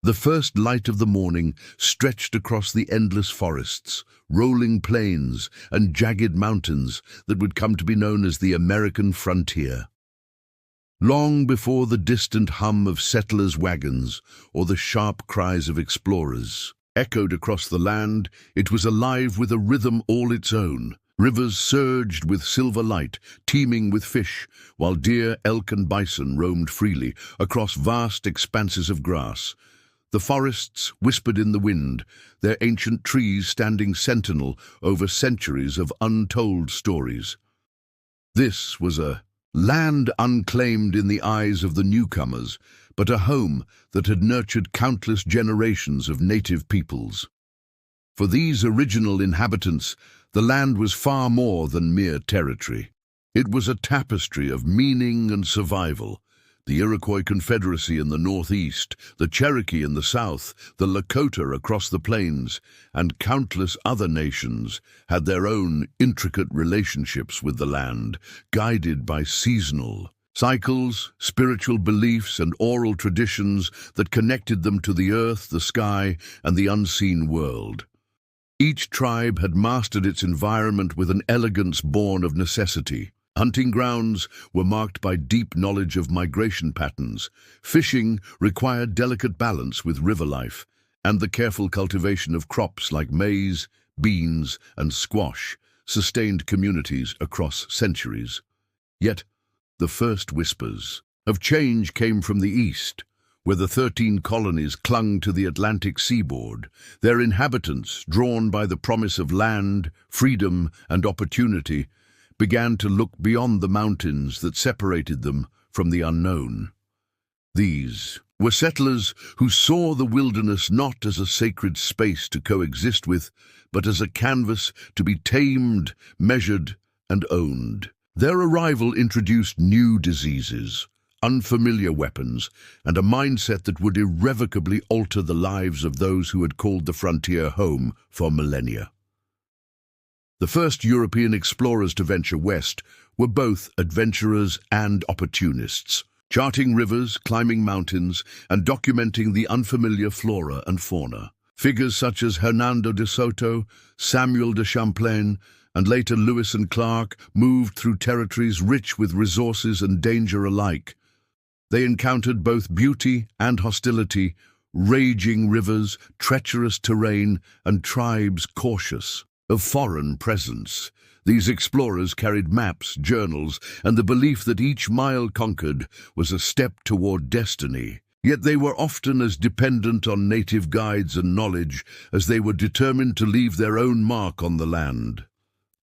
The first light of the morning stretched across the endless forests, rolling plains, and jagged mountains that would come to be known as the American frontier. Long before the distant hum of settlers' wagons or the sharp cries of explorers echoed across the land, it was alive with a rhythm all its own. Rivers surged with silver light, teeming with fish, while deer, elk, and bison roamed freely across vast expanses of grass. The forests whispered in the wind, their ancient trees standing sentinel over centuries of untold stories. This was a land unclaimed in the eyes of the newcomers, but a home that had nurtured countless generations of native peoples. For these original inhabitants, the land was far more than mere territory. It was a tapestry of meaning and survival. The Iroquois Confederacy in the northeast, the Cherokee in the south, the Lakota across the plains, and countless other nations had their own intricate relationships with the land, guided by seasonal cycles, spiritual beliefs, and oral traditions that connected them to the earth, the sky, and the unseen world. Each tribe had mastered its environment with an elegance born of necessity. Hunting grounds were marked by deep knowledge of migration patterns. Fishing required delicate balance with river life, and the careful cultivation of crops like maize, beans, and squash sustained communities across centuries. Yet, the first whispers of change came from the east, where the 13 colonies clung to the Atlantic seaboard, their inhabitants, drawn by the promise of land, freedom, and opportunity, began to look beyond the mountains that separated them from the unknown. These were settlers who saw the wilderness not as a sacred space to coexist with, but as a canvas to be tamed, measured, and owned. Their arrival introduced new diseases, unfamiliar weapons, and a mindset that would irrevocably alter the lives of those who had called the frontier home for millennia. The first European explorers to venture west were both adventurers and opportunists, charting rivers, climbing mountains, and documenting the unfamiliar flora and fauna. Figures such as Hernando de Soto, Samuel de Champlain, and later Lewis and Clark moved through territories rich with resources and danger alike. They encountered both beauty and hostility, raging rivers, treacherous terrain, and tribes cautious of foreign presence. These explorers carried maps, journals, and the belief that each mile conquered was a step toward destiny. Yet they were often as dependent on native guides and knowledge as they were determined to leave their own mark on the land.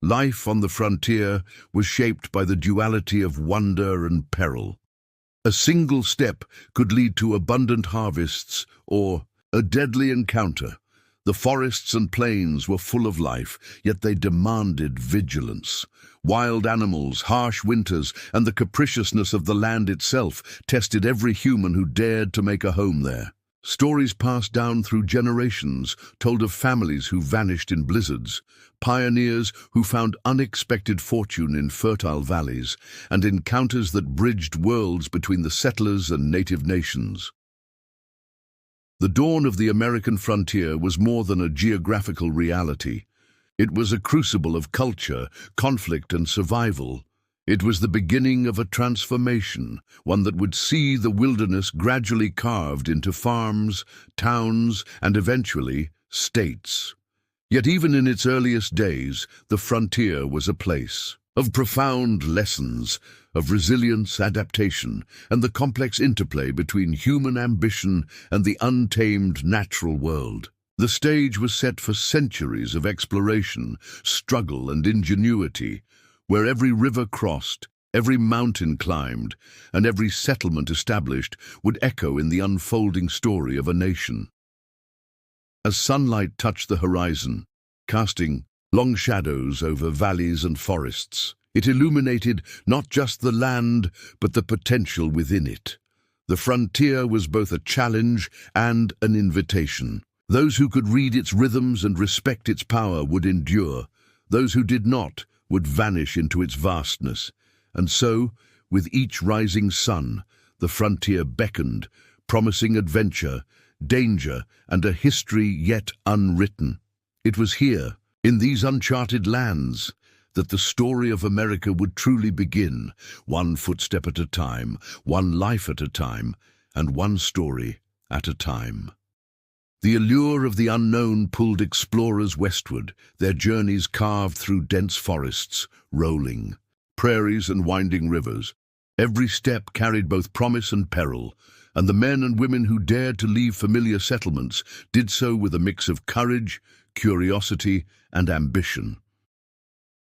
Life on the frontier was shaped by the duality of wonder and peril. A single step could lead to abundant harvests or a deadly encounter. The forests and plains were full of life, yet they demanded vigilance. Wild animals, harsh winters, and the capriciousness of the land itself tested every human who dared to make a home there. Stories passed down through generations told of families who vanished in blizzards, pioneers who found unexpected fortune in fertile valleys, and encounters that bridged worlds between the settlers and native nations. The dawn of the American frontier was more than a geographical reality. It was a crucible of culture, conflict, and survival. It was the beginning of a transformation, one that would see the wilderness gradually carved into farms, towns, and eventually states. Yet even in its earliest days, the frontier was a place of profound lessons, of resilience, adaptation, and the complex interplay between human ambition and the untamed natural world. The stage was set for centuries of exploration, struggle, and ingenuity, where every river crossed, every mountain climbed, and every settlement established would echo in the unfolding story of a nation. As sunlight touched the horizon, casting long shadows over valleys and forests, it illuminated not just the land, but the potential within it. The frontier was both a challenge and an invitation. Those who could read its rhythms and respect its power would endure. Those who did not would vanish into its vastness. And so, with each rising sun, the frontier beckoned, promising adventure, danger, and a history yet unwritten. It was here, in these uncharted lands, that the story of America would truly begin, one footstep at a time, one life at a time, and one story at a time. The allure of the unknown pulled explorers westward, their journeys carved through dense forests, rolling prairies and winding rivers. Every step carried both promise and peril, and the men and women who dared to leave familiar settlements did so with a mix of courage, curiosity, and ambition.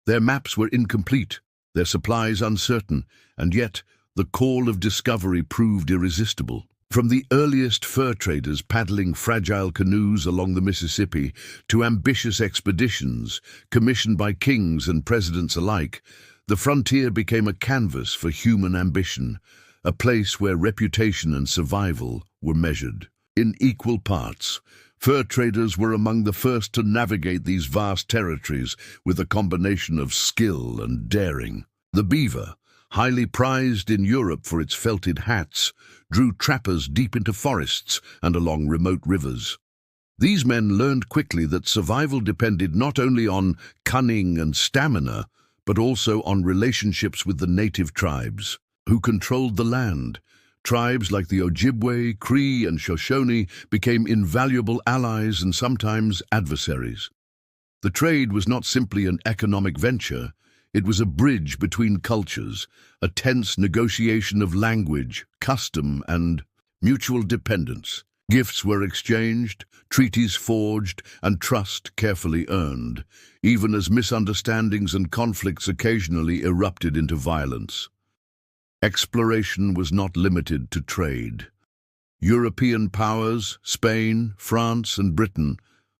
Their maps were incomplete, their supplies uncertain, and yet the call of discovery proved irresistible. From the earliest fur traders paddling fragile canoes along the Mississippi to ambitious expeditions commissioned by kings and presidents alike, the frontier became a canvas for human ambition, a place where reputation and survival were measured. In equal parts, fur traders were among the first to navigate these vast territories with a combination of skill and daring. The beaver, highly prized in Europe for its felted hats, drew trappers deep into forests and along remote rivers. These men learned quickly that survival depended not only on cunning and stamina, but also on relationships with the native tribes, who controlled the land. Tribes like the Ojibwe, Cree, and Shoshone became invaluable allies and sometimes adversaries. The trade was not simply an economic venture, it was a bridge between cultures, a tense negotiation of language, custom, and mutual dependence. Gifts were exchanged, treaties forged, and trust carefully earned, even as misunderstandings and conflicts occasionally erupted into violence. Exploration was not limited to trade. European powers, Spain, France, and Britain,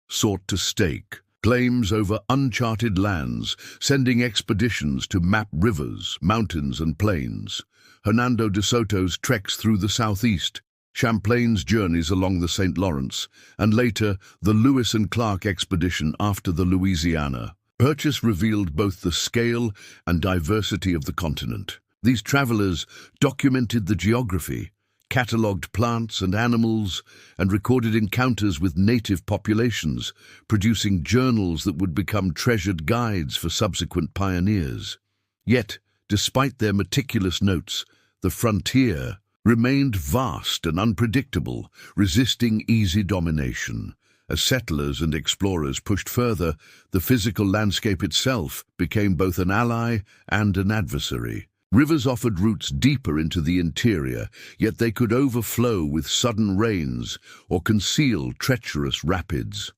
sought to stake claims over uncharted lands, sending expeditions to map rivers, mountains, and plains. Hernando de Soto's treks through the southeast, Champlain's journeys along the St. Lawrence, and later the Lewis and Clark expedition after the Louisiana Purchase revealed both the scale and diversity of the continent. These travelers documented the geography, catalogued plants and animals, and recorded encounters with native populations, producing journals that would become treasured guides for subsequent pioneers. Yet, despite their meticulous notes, the frontier remained vast and unpredictable, resisting easy domination. As settlers and explorers pushed further, the physical landscape itself became both an ally and an adversary. Rivers offered routes deeper into the interior, yet they could overflow with sudden rains or conceal treacherous rapids.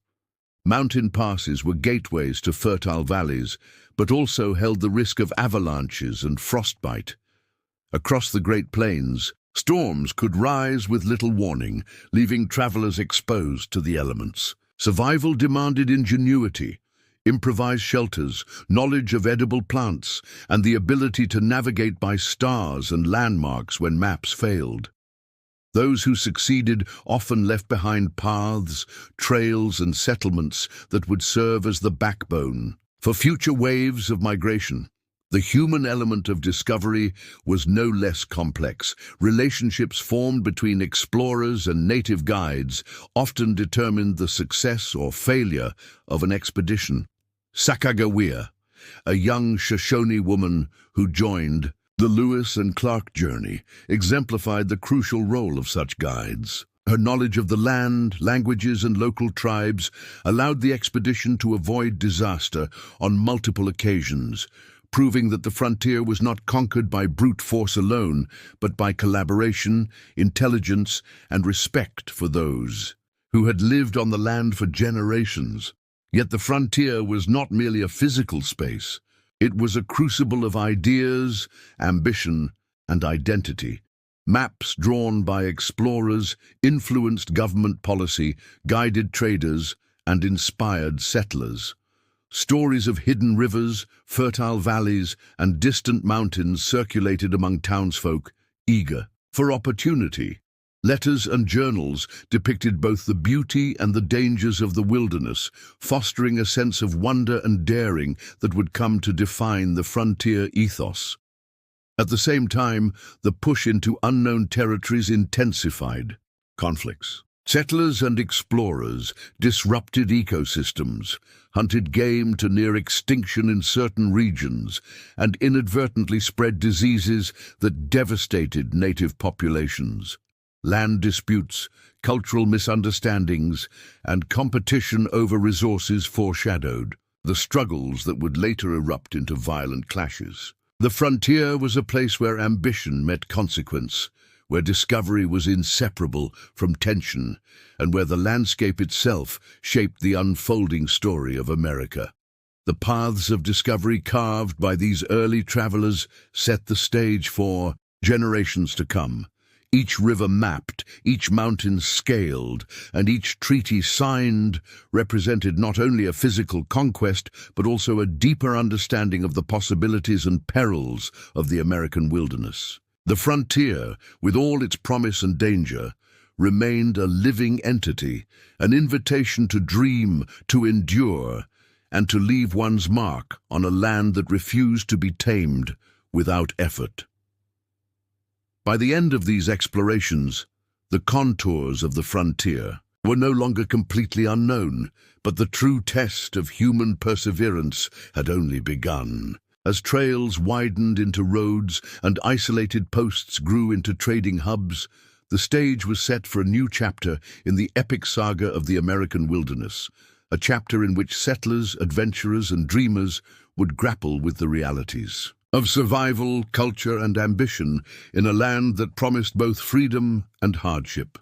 Mountain passes were gateways to fertile valleys, but also held the risk of avalanches and frostbite. Across the Great Plains, storms could rise with little warning, leaving travelers exposed to the elements. Survival demanded ingenuity, improvised shelters, knowledge of edible plants, and the ability to navigate by stars and landmarks when maps failed. Those who succeeded often left behind paths, trails, and settlements that would serve as the backbone for future waves of migration. The human element of discovery was no less complex. Relationships formed between explorers and native guides often determined the success or failure of an expedition. Sacagawea, a young Shoshone woman who joined the Lewis and Clark journey, exemplified the crucial role of such guides. Her knowledge of the land, languages, and local tribes allowed the expedition to avoid disaster on multiple occasions, proving that the frontier was not conquered by brute force alone, but by collaboration, intelligence, and respect for those who had lived on the land for generations. Yet the frontier was not merely a physical space. It was a crucible of ideas, ambition, and identity. Maps drawn by explorers influenced government policy, guided traders, and inspired settlers. Stories of hidden rivers, fertile valleys, and distant mountains circulated among townsfolk, eager for opportunity. Letters and journals depicted both the beauty and the dangers of the wilderness, fostering a sense of wonder and daring that would come to define the frontier ethos. At the same time, the push into unknown territories intensified. Conflicts, Settlers and explorers disrupted ecosystems, hunted game to near extinction in certain regions, and inadvertently spread diseases that devastated native populations. Land disputes, cultural misunderstandings, and competition over resources foreshadowed the struggles that would later erupt into violent clashes. The frontier was a place where ambition met consequence, where discovery was inseparable from tension, and where the landscape itself shaped the unfolding story of America. The paths of discovery carved by these early travelers set the stage for generations to come. Each river mapped, each mountain scaled, and each treaty signed represented not only a physical conquest, but also a deeper understanding of the possibilities and perils of the American wilderness. The frontier, with all its promise and danger, remained a living entity, an invitation to dream, to endure, and to leave one's mark on a land that refused to be tamed without effort. By the end of these explorations, the contours of the frontier were no longer completely unknown, but the true test of human perseverance had only begun. As trails widened into roads and isolated posts grew into trading hubs, the stage was set for a new chapter in the epic saga of the American wilderness, a chapter in which settlers, adventurers, and dreamers would grapple with the realities of survival, culture, and ambition in a land that promised both freedom and hardship.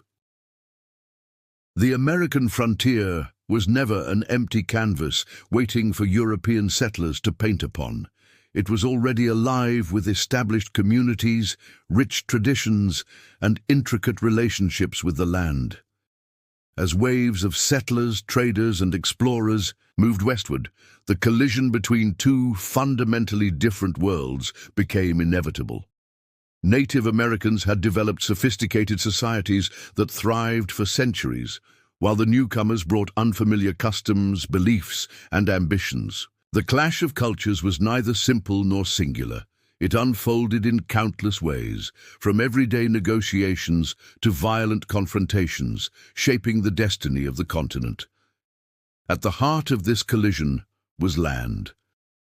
The American frontier was never an empty canvas waiting for European settlers to paint upon. It was already alive with established communities, rich traditions, and intricate relationships with the land. As waves of settlers, traders, and explorers moved westward, the collision between two fundamentally different worlds became inevitable. Native Americans had developed sophisticated societies that thrived for centuries, while the newcomers brought unfamiliar customs, beliefs, and ambitions. The clash of cultures was neither simple nor singular. It unfolded in countless ways, from everyday negotiations to violent confrontations, shaping the destiny of the continent. At the heart of this collision was land.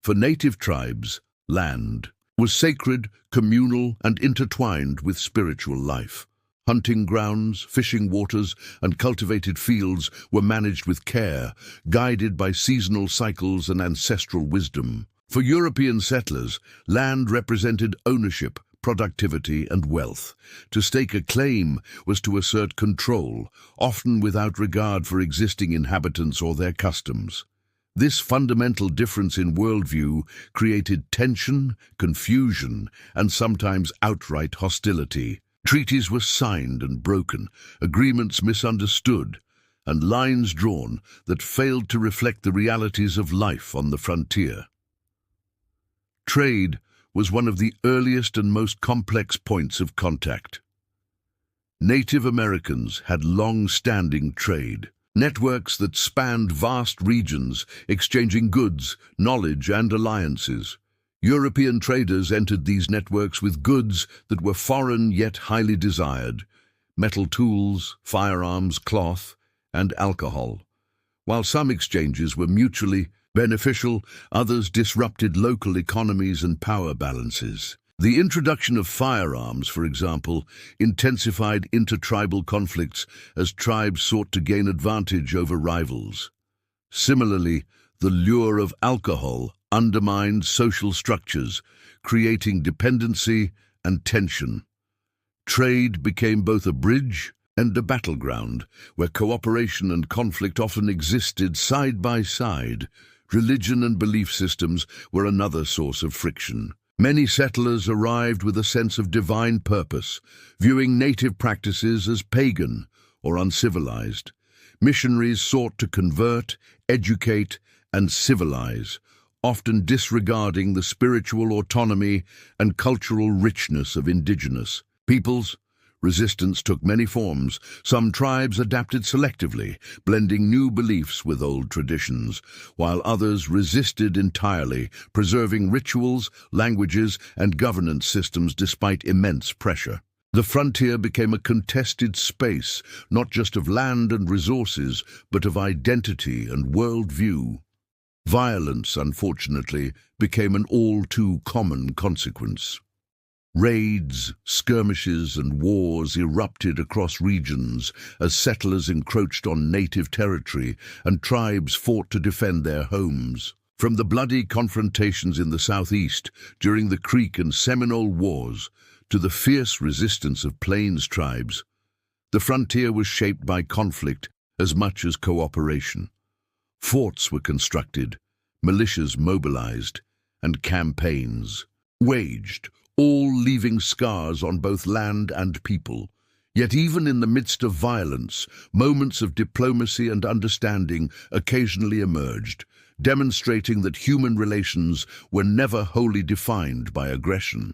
For native tribes, land was sacred, communal, and intertwined with spiritual life. Hunting grounds, fishing waters, and cultivated fields were managed with care, guided by seasonal cycles and ancestral wisdom. For European settlers, land represented ownership, productivity, and wealth. To stake a claim was to assert control, often without regard for existing inhabitants or their customs. This fundamental difference in worldview created tension, confusion, and sometimes outright hostility. Treaties were signed and broken, agreements misunderstood, and lines drawn that failed to reflect the realities of life on the frontier. Trade was one of the earliest and most complex points of contact. Native Americans had long-standing trade, networks that spanned vast regions, exchanging goods, knowledge, and alliances. European traders entered these networks with goods that were foreign yet highly desired: metal tools, firearms, cloth, and alcohol. While some exchanges were mutually beneficial, others disrupted local economies and power balances. The introduction of firearms, for example, intensified intertribal conflicts as tribes sought to gain advantage over rivals. Similarly, the lure of alcohol undermined social structures, creating dependency and tension. Trade became both a bridge and a battleground, where cooperation and conflict often existed side by side. Religion and belief systems were another source of friction. Many settlers arrived with a sense of divine purpose, viewing native practices as pagan or uncivilized. Missionaries sought to convert, educate, and civilize, often disregarding the spiritual autonomy and cultural richness of indigenous peoples. Resistance took many forms. Some tribes adapted selectively, blending new beliefs with old traditions, while others resisted entirely, preserving rituals, languages, and governance systems despite immense pressure. The frontier became a contested space, not just of land and resources, but of identity and worldview. Violence, unfortunately, became an all-too common consequence. Raids, skirmishes, and wars erupted across regions as settlers encroached on native territory and tribes fought to defend their homes. From the bloody confrontations in the southeast during the Creek and Seminole Wars to the fierce resistance of plains tribes, the frontier was shaped by conflict as much as cooperation. Forts were constructed, militias mobilized, and campaigns waged, all leaving scars on both land and people. Yet even in the midst of violence, moments of diplomacy and understanding occasionally emerged, demonstrating that human relations were never wholly defined by aggression.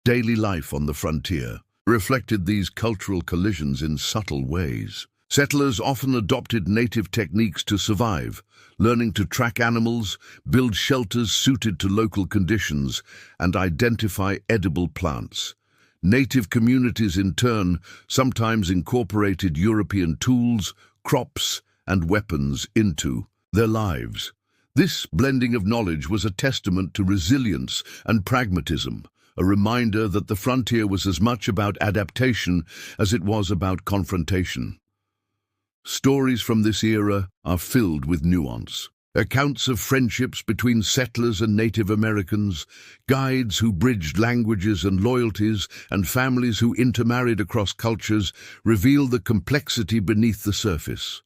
Daily life on the frontier reflected these cultural collisions in subtle ways. Settlers often adopted native techniques to survive, learning to track animals, build shelters suited to local conditions, and identify edible plants. Native communities, in turn, sometimes incorporated European tools, crops, and weapons into their lives. This blending of knowledge was a testament to resilience and pragmatism, a reminder that the frontier was as much about adaptation as it was about confrontation. Stories from this era are filled with nuance. Accounts of friendships between settlers and Native Americans, guides who bridged languages and loyalties, and families who intermarried across cultures reveal the complexity beneath the surface.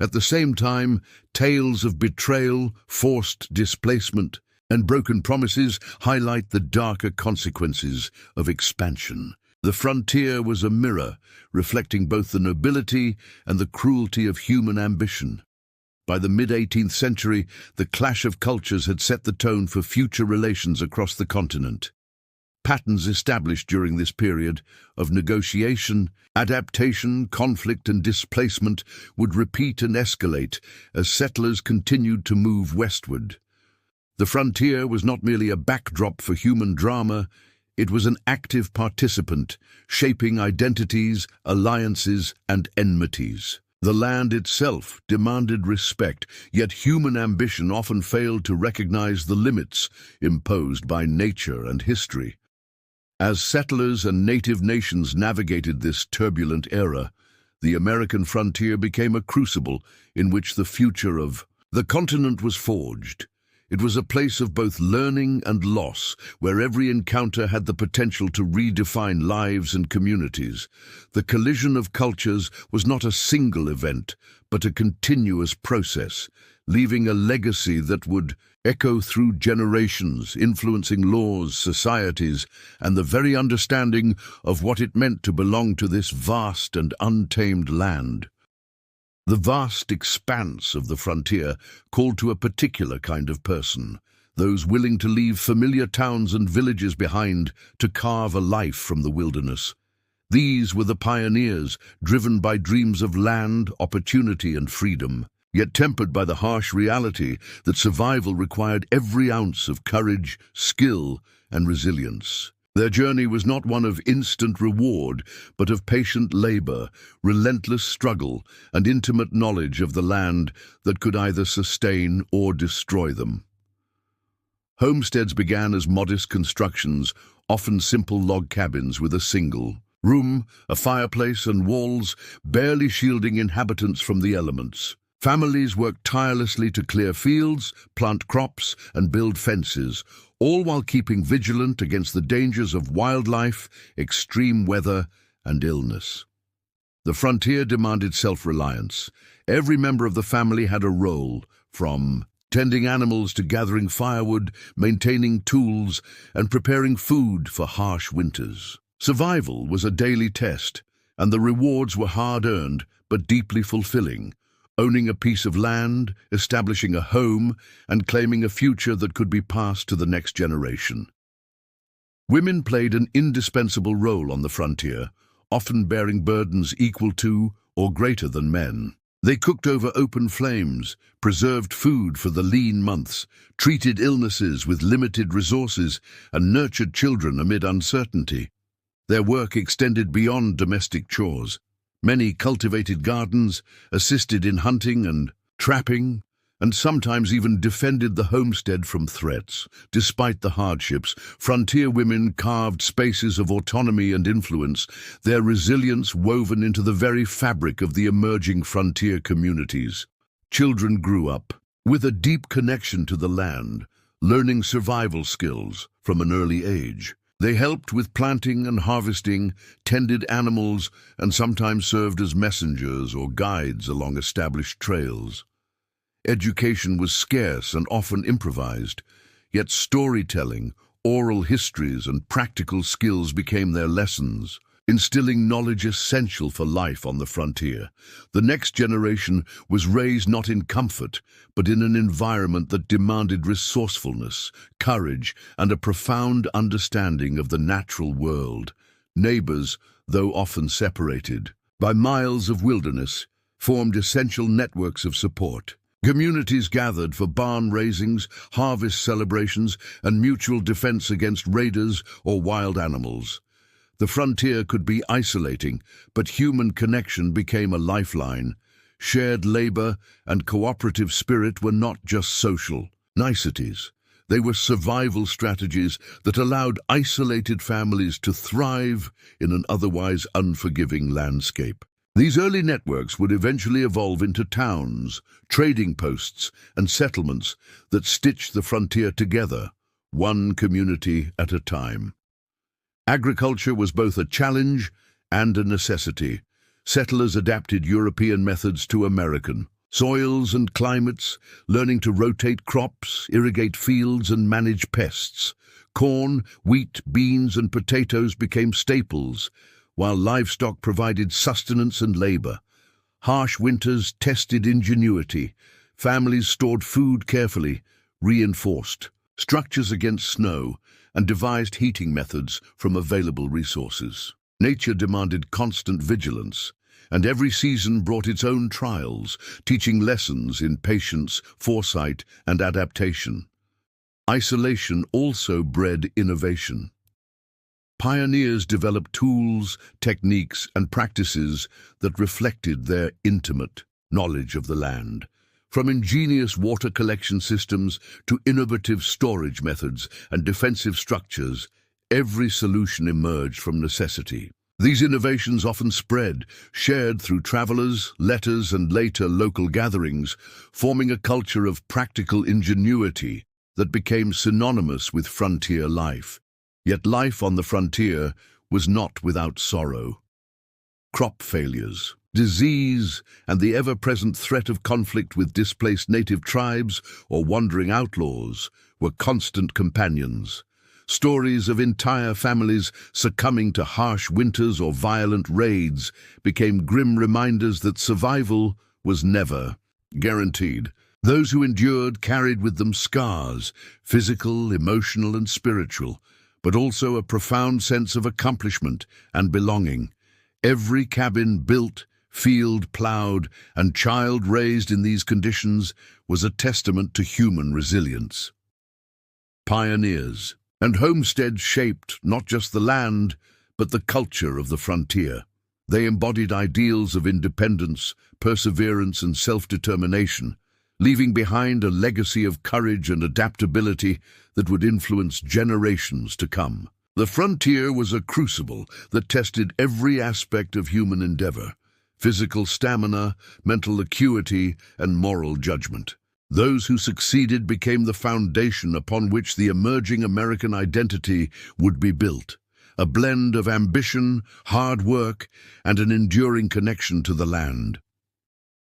At the same time, tales of betrayal, forced displacement, and broken promises highlight the darker consequences of expansion. The frontier was a mirror, reflecting both the nobility and the cruelty of human ambition. By the mid-18th century, the clash of cultures had set the tone for future relations across the continent. Patterns established during this period of negotiation, adaptation, conflict, and displacement would repeat and escalate as settlers continued to move westward. The frontier was not merely a backdrop for human drama, it was an active participant, shaping identities, alliances, and enmities. The land itself demanded respect, yet human ambition often failed to recognize the limits imposed by nature and history. As settlers and native nations navigated this turbulent era, the American frontier became a crucible in which the future of the continent was forged. It was a place of both learning and loss, where every encounter had the potential to redefine lives and communities. The collision of cultures was not a single event, but a continuous process, leaving a legacy that would echo through generations, influencing laws, societies, and the very understanding of what it meant to belong to this vast and untamed land. The vast expanse of the frontier called to a particular kind of person, those willing to leave familiar towns and villages behind to carve a life from the wilderness. These were the pioneers, driven by dreams of land, opportunity, and freedom, yet tempered by the harsh reality that survival required every ounce of courage, skill, and resilience. Their journey was not one of instant reward, but of patient labor, relentless struggle, and intimate knowledge of the land that could either sustain or destroy them. Homesteads began as modest constructions, often simple log cabins with a single room, a fireplace, and walls, barely shielding inhabitants from the elements. Families worked tirelessly to clear fields, plant crops, and build fences, all while keeping vigilant against the dangers of wildlife, extreme weather, and illness. The frontier demanded self-reliance. Every member of the family had a role, from tending animals to gathering firewood, maintaining tools, and preparing food for harsh winters. Survival was a daily test, and the rewards were hard-earned but deeply fulfilling. Owning a piece of land, establishing a home, and claiming a future that could be passed to the next generation. Women played an indispensable role on the frontier, often bearing burdens equal to or greater than men. They cooked over open flames, preserved food for the lean months, treated illnesses with limited resources, and nurtured children amid uncertainty. Their work extended beyond domestic chores. Many cultivated gardens, assisted in hunting and trapping, and sometimes even defended the homestead from threats. Despite the hardships, frontier women carved spaces of autonomy and influence, their resilience woven into the very fabric of the emerging frontier communities. Children grew up with a deep connection to the land, learning survival skills from an early age. They helped with planting and harvesting, tended animals, and sometimes served as messengers or guides along established trails. Education was scarce and often improvised, yet storytelling, oral histories, and practical skills became their lessons, instilling knowledge essential for life on the frontier. The next generation was raised not in comfort, but in an environment that demanded resourcefulness, courage, and a profound understanding of the natural world. Neighbors, though often separated by miles of wilderness, formed essential networks of support. Communities gathered for barn raisings, harvest celebrations, and mutual defense against raiders or wild animals. The frontier could be isolating, but human connection became a lifeline. Shared labor and cooperative spirit were not just social niceties. They were survival strategies that allowed isolated families to thrive in an otherwise unforgiving landscape. These early networks would eventually evolve into towns, trading posts, and settlements that stitched the frontier together, one community at a time. Agriculture was both a challenge and a necessity. Settlers adapted European methods to American soils and climates, learning to rotate crops, irrigate fields, and manage pests. Corn, wheat, beans, and potatoes became staples, while livestock provided sustenance and labor. Harsh winters tested ingenuity. Families stored food carefully, reinforced structures against snow, and devised heating methods from available resources. Nature demanded constant vigilance, and every season brought its own trials, teaching lessons in patience, foresight, and adaptation. Isolation also bred innovation. Pioneers developed tools, techniques, and practices that reflected their intimate knowledge of the land. From ingenious water collection systems to innovative storage methods and defensive structures, every solution emerged from necessity. These innovations often spread, shared through travelers, letters, and later local gatherings, forming a culture of practical ingenuity that became synonymous with frontier life. Yet life on the frontier was not without sorrow. Crop failures, disease, and the ever-present threat of conflict with displaced native tribes or wandering outlaws were constant companions. Stories of entire families succumbing to harsh winters or violent raids became grim reminders that survival was never guaranteed. Those who endured carried with them scars, physical, emotional, and spiritual, but also a profound sense of accomplishment and belonging. Every cabin built, field plowed, and child raised in these conditions was a testament to human resilience. Pioneers and homesteads shaped not just the land, but the culture of the frontier. They embodied ideals of independence, perseverance, and self-determination, leaving behind a legacy of courage and adaptability that would influence generations to come. The frontier was a crucible that tested every aspect of human endeavor: physical stamina, mental acuity, and moral judgment. Those who succeeded became the foundation upon which the emerging American identity would be built, a blend of ambition, hard work, and an enduring connection to the land.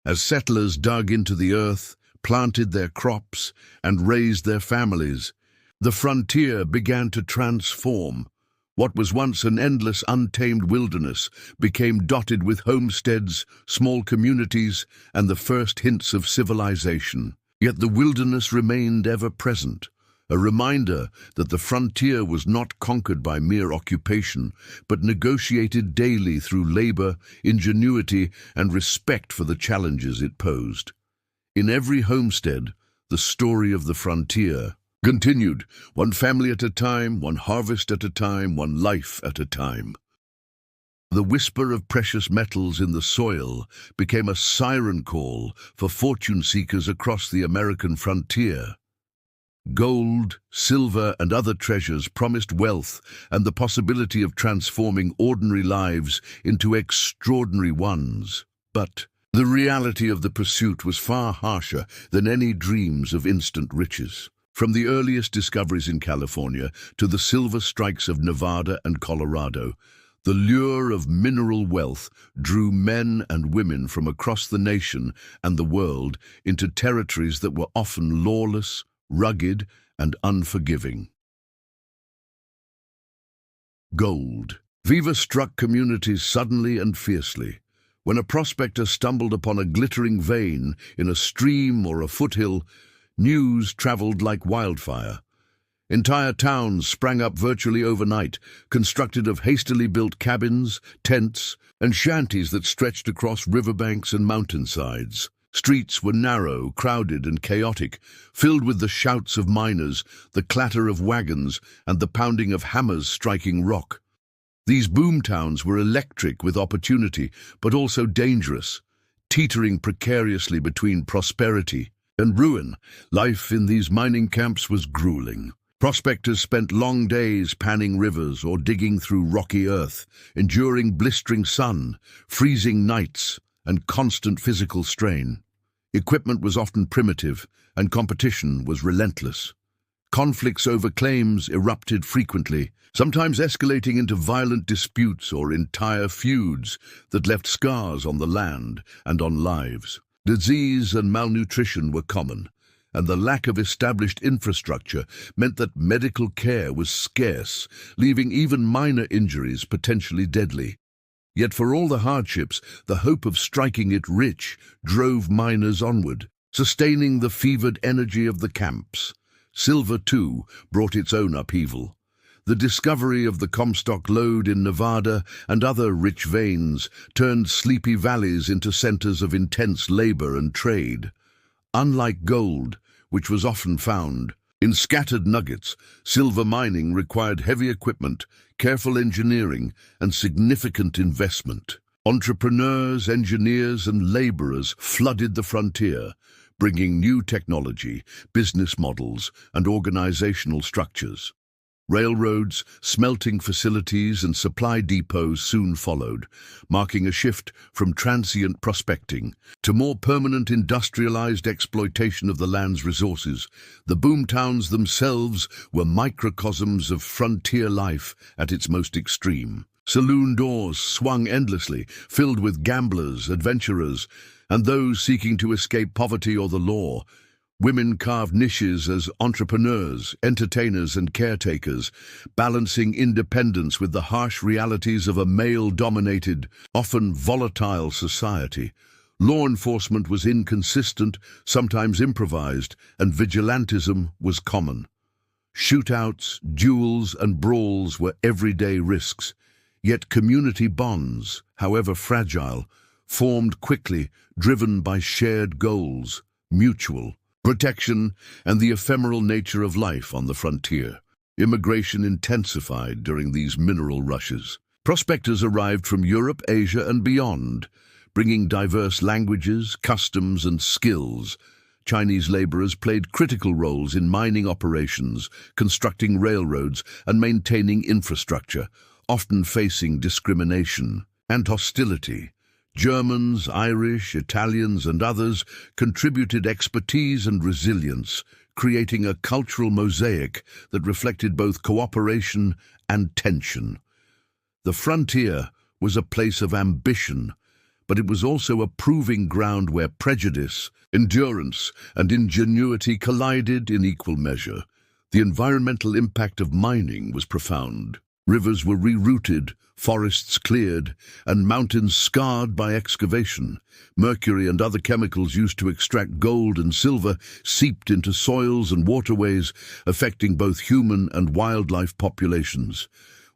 As settlers dug into the earth, planted their crops, and raised their families, the frontier began to transform. What was once an endless, untamed wilderness became dotted with homesteads, small communities, and the first hints of civilization. Yet the wilderness remained ever present, a reminder that the frontier was not conquered by mere occupation, but negotiated daily through labor, ingenuity, and respect for the challenges it posed. In every homestead, the story of the frontier continued, one family at a time, one harvest at a time, one life at a time. The whisper of precious metals in the soil became a siren call for fortune seekers across the American frontier. Gold, silver, and other treasures promised wealth and the possibility of transforming ordinary lives into extraordinary ones. But the reality of the pursuit was far harsher than any dreams of instant riches. From the earliest discoveries in California to the silver strikes of Nevada and Colorado, the lure of mineral wealth drew men and women from across the nation and the world into territories that were often lawless, rugged, and unforgiving. Gold. Viva struck communities suddenly and fiercely. When a prospector stumbled upon a glittering vein in a stream or a foothill, news traveled like wildfire. Entire towns sprang up virtually overnight, constructed of hastily built cabins, tents, and shanties that stretched across riverbanks and mountainsides. Streets were narrow, crowded, and chaotic, filled with the shouts of miners, the clatter of wagons, and the pounding of hammers striking rock. These boomtowns were electric with opportunity, but also dangerous, teetering precariously between prosperity and ruin. Life in these mining camps was grueling. Prospectors spent long days panning rivers or digging through rocky earth, enduring blistering sun, freezing nights, and constant physical strain. Equipment was often primitive, and competition was relentless. Conflicts over claims erupted frequently, sometimes escalating into violent disputes or entire feuds that left scars on the land and on lives. Disease and malnutrition were common, and the lack of established infrastructure meant that medical care was scarce, leaving even minor injuries potentially deadly. Yet for all the hardships, the hope of striking it rich drove miners onward, sustaining the fevered energy of the camps. Silver, too, brought its own upheaval. The discovery of the Comstock lode in Nevada and other rich veins turned sleepy valleys into centers of intense labor and trade. Unlike gold, which was often found in scattered nuggets, silver mining required heavy equipment, careful engineering, and significant investment. Entrepreneurs, engineers, and laborers flooded the frontier, bringing new technology, business models, and organizational structures. Railroads, smelting facilities, and supply depots soon followed, marking a shift from transient prospecting to more permanent industrialized exploitation of the land's resources. The boomtowns themselves were microcosms of frontier life at its most extreme. Saloon doors swung endlessly, filled with gamblers, adventurers, and those seeking to escape poverty or the law. Women carved niches as entrepreneurs, entertainers, and caretakers, balancing independence with the harsh realities of a male-dominated, often volatile society. Law enforcement was inconsistent, sometimes improvised, and vigilantism was common. Shootouts, duels, and brawls were everyday risks, yet community bonds, however fragile, formed quickly, driven by shared goals, mutual protection, and the ephemeral nature of life on the frontier. Immigration intensified during these mineral rushes. Prospectors arrived from Europe, Asia, and beyond, bringing diverse languages, customs, and skills. Chinese laborers played critical roles in mining operations, constructing railroads, and maintaining infrastructure, often facing discrimination and hostility. Germans, Irish, Italians, and others contributed expertise and resilience, creating a cultural mosaic that reflected both cooperation and tension. The frontier was a place of ambition, but it was also a proving ground where prejudice, endurance, and ingenuity collided in equal measure. The environmental impact of mining was profound. Rivers were rerouted, forests cleared, and mountains scarred by excavation. Mercury and other chemicals used to extract gold and silver seeped into soils and waterways, affecting both human and wildlife populations.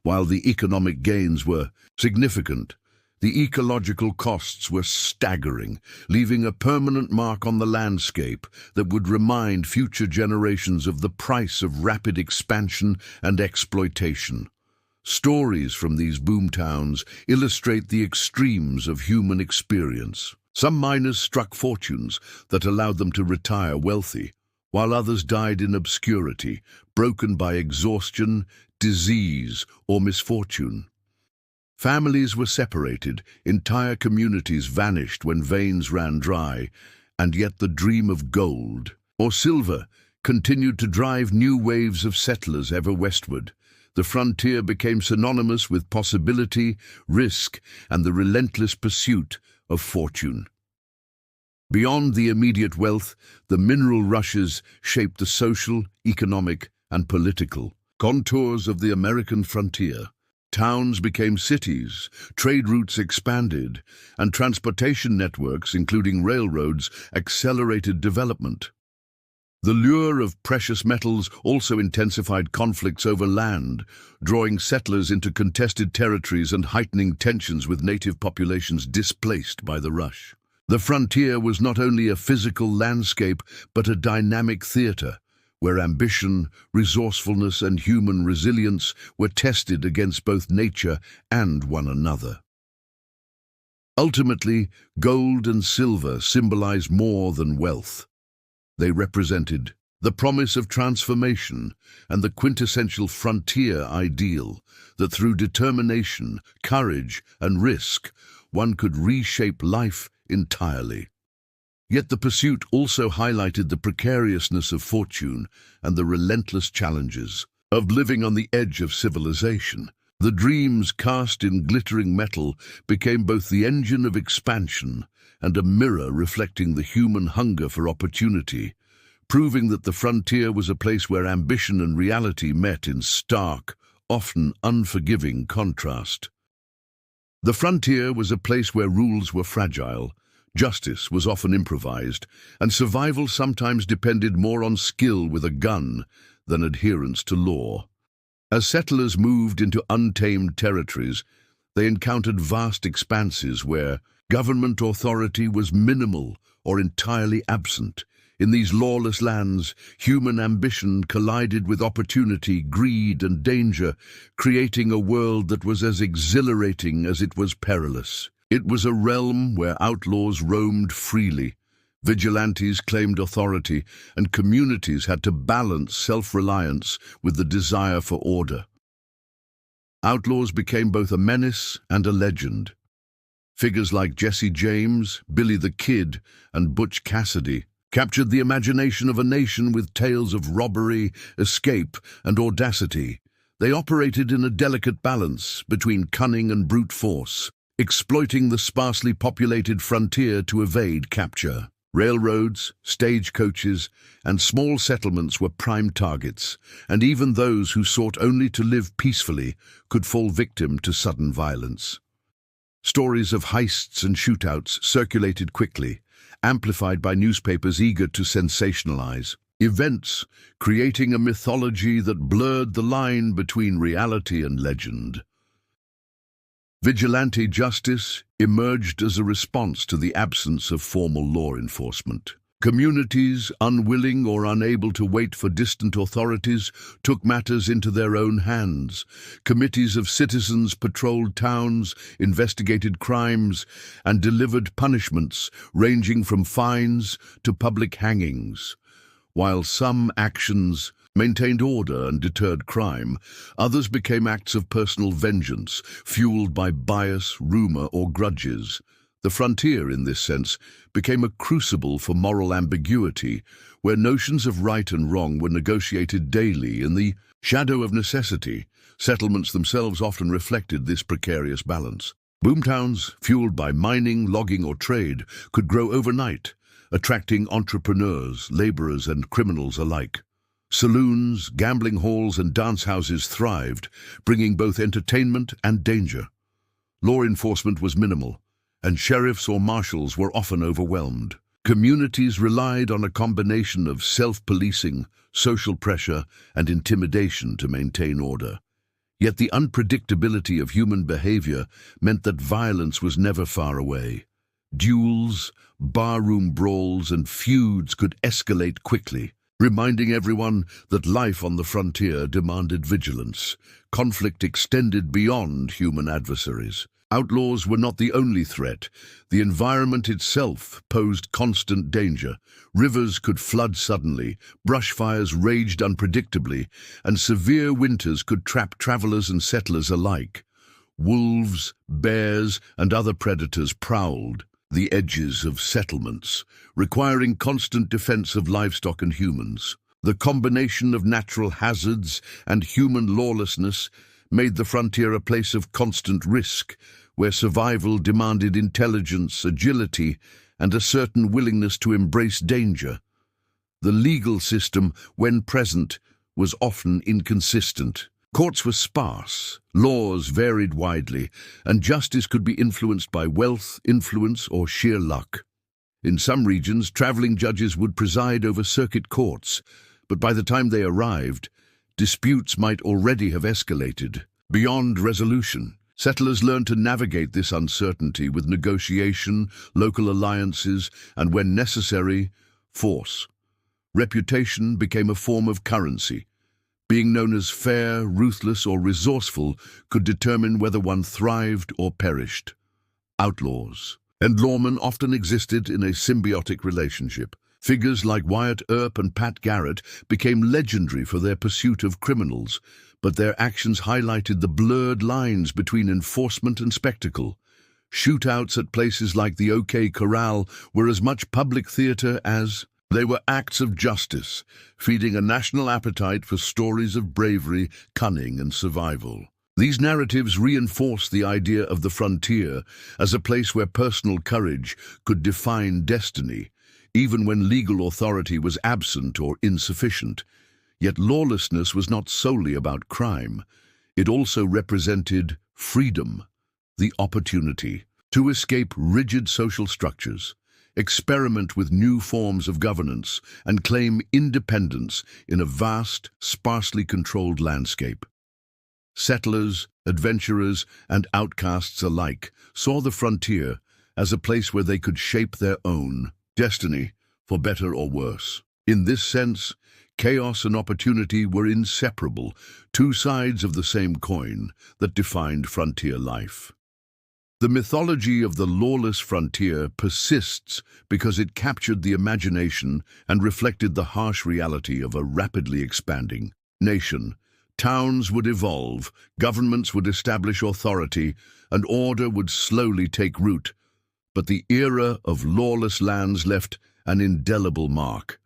While the economic gains were significant, the ecological costs were staggering, leaving a permanent mark on the landscape that would remind future generations of the price of rapid expansion and exploitation. Stories from these boomtowns illustrate the extremes of human experience. Some miners struck fortunes that allowed them to retire wealthy, while others died in obscurity, broken by exhaustion, disease, or misfortune. Families were separated, entire communities vanished when veins ran dry, and yet the dream of gold, or silver, continued to drive new waves of settlers ever westward. The frontier became synonymous with possibility, risk, and the relentless pursuit of fortune. Beyond the immediate wealth, the mineral rushes shaped the social, economic, and political contours of the American frontier. Towns became cities, trade routes expanded, and transportation networks, including railroads, accelerated development. The lure of precious metals also intensified conflicts over land, drawing settlers into contested territories and heightening tensions with native populations displaced by the rush. The frontier was not only a physical landscape, but a dynamic theater, where ambition, resourcefulness, and human resilience were tested against both nature and one another. Ultimately, gold and silver symbolized more than wealth. They represented the promise of transformation and the quintessential frontier ideal that through determination, courage, and risk, one could reshape life entirely. Yet the pursuit also highlighted the precariousness of fortune and the relentless challenges of living on the edge of civilization. The dreams cast in glittering metal became both the engine of expansion and a mirror reflecting the human hunger for opportunity, proving that the frontier was a place where ambition and reality met in stark, often unforgiving contrast. The frontier was a place where rules were fragile, justice was often improvised, and survival sometimes depended more on skill with a gun than adherence to law. As settlers moved into untamed territories, they encountered vast expanses where government authority was minimal or entirely absent. In these lawless lands, human ambition collided with opportunity, greed, and danger, creating a world that was as exhilarating as it was perilous. It was a realm where outlaws roamed freely, vigilantes claimed authority, and communities had to balance self-reliance with the desire for order. Outlaws became both a menace and a legend. Figures like Jesse James, Billy the Kid, and Butch Cassidy captured the imagination of a nation with tales of robbery, escape, and audacity. They operated in a delicate balance between cunning and brute force, exploiting the sparsely populated frontier to evade capture. Railroads, stagecoaches, and small settlements were prime targets, and even those who sought only to live peacefully could fall victim to sudden violence. Stories of heists and shootouts circulated quickly, amplified by newspapers eager to sensationalize events, creating a mythology that blurred the line between reality and legend. Vigilante justice emerged as a response to the absence of formal law enforcement. Communities, unwilling or unable to wait for distant authorities, took matters into their own hands. Committees of citizens patrolled towns, investigated crimes, and delivered punishments ranging from fines to public hangings. While some actions maintained order and deterred crime, others became acts of personal vengeance, fueled by bias, rumor, or grudges. The frontier, in this sense, became a crucible for moral ambiguity, where notions of right and wrong were negotiated daily in the shadow of necessity. Settlements themselves often reflected this precarious balance. Boomtowns, fueled by mining, logging, or trade, could grow overnight, attracting entrepreneurs, laborers, and criminals alike. Saloons, gambling halls, and dance houses thrived, bringing both entertainment and danger. Law enforcement was minimal, and sheriffs or marshals were often overwhelmed. Communities relied on a combination of self-policing, social pressure, and intimidation to maintain order. Yet the unpredictability of human behavior meant that violence was never far away. Duels, barroom brawls, and feuds could escalate quickly. reminding everyone that life on the frontier demanded vigilance. Conflict extended beyond human adversaries. Outlaws were not the only threat. The environment itself posed constant danger. Rivers could flood suddenly, brushfires raged unpredictably, and severe winters could trap travelers and settlers alike. Wolves, bears, and other predators prowled the edges of settlements, requiring constant defense of livestock and humans. The combination of natural hazards and human lawlessness made the frontier a place of constant risk, where survival demanded intelligence, agility, and a certain willingness to embrace danger. The legal system, when present, was often inconsistent. Courts were sparse, laws varied widely, and justice could be influenced by wealth, influence, or sheer luck. In some regions, traveling judges would preside over circuit courts, but by the time they arrived, disputes might already have escalated beyond resolution. Settlers learned to navigate this uncertainty with negotiation, local alliances, and, when necessary, force. Reputation became a form of currency. Being known as fair, ruthless, or resourceful could determine whether one thrived or perished. Outlaws and lawmen often existed in a symbiotic relationship. Figures like Wyatt Earp and Pat Garrett became legendary for their pursuit of criminals, but their actions highlighted the blurred lines between enforcement and spectacle. Shootouts at places like the OK Corral were as much public theater as they were acts of justice, feeding a national appetite for stories of bravery, cunning, and survival. These narratives reinforce the idea of the frontier as a place where personal courage could define destiny, even when legal authority was absent or insufficient. Yet lawlessness was not solely about crime. It also represented freedom, the opportunity to escape rigid social structures, experiment with new forms of governance, and claim independence in a vast, sparsely controlled landscape. Settlers, adventurers, and outcasts alike saw the frontier as a place where they could shape their own destiny, for better or worse. In this sense, chaos and opportunity were inseparable, two sides of the same coin that defined frontier life. The mythology of the lawless frontier persists because it captured the imagination and reflected the harsh reality of a rapidly expanding nation. Towns would evolve, governments would establish authority, and order would slowly take root. But the era of lawless lands left an indelible mark.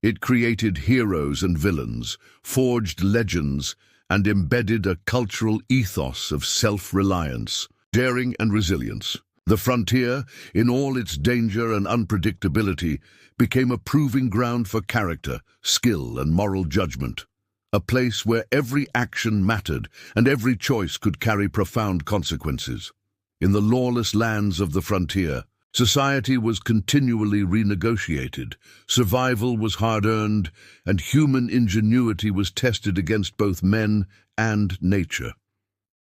It created heroes and villains, forged legends, and embedded a cultural ethos of self-reliance, daring, and resilience. The frontier, in all its danger and unpredictability, became a proving ground for character, skill, and moral judgment. A place where every action mattered and every choice could carry profound consequences. In the lawless lands of the frontier, society was continually renegotiated, survival was hard-earned, and human ingenuity was tested against both men and nature.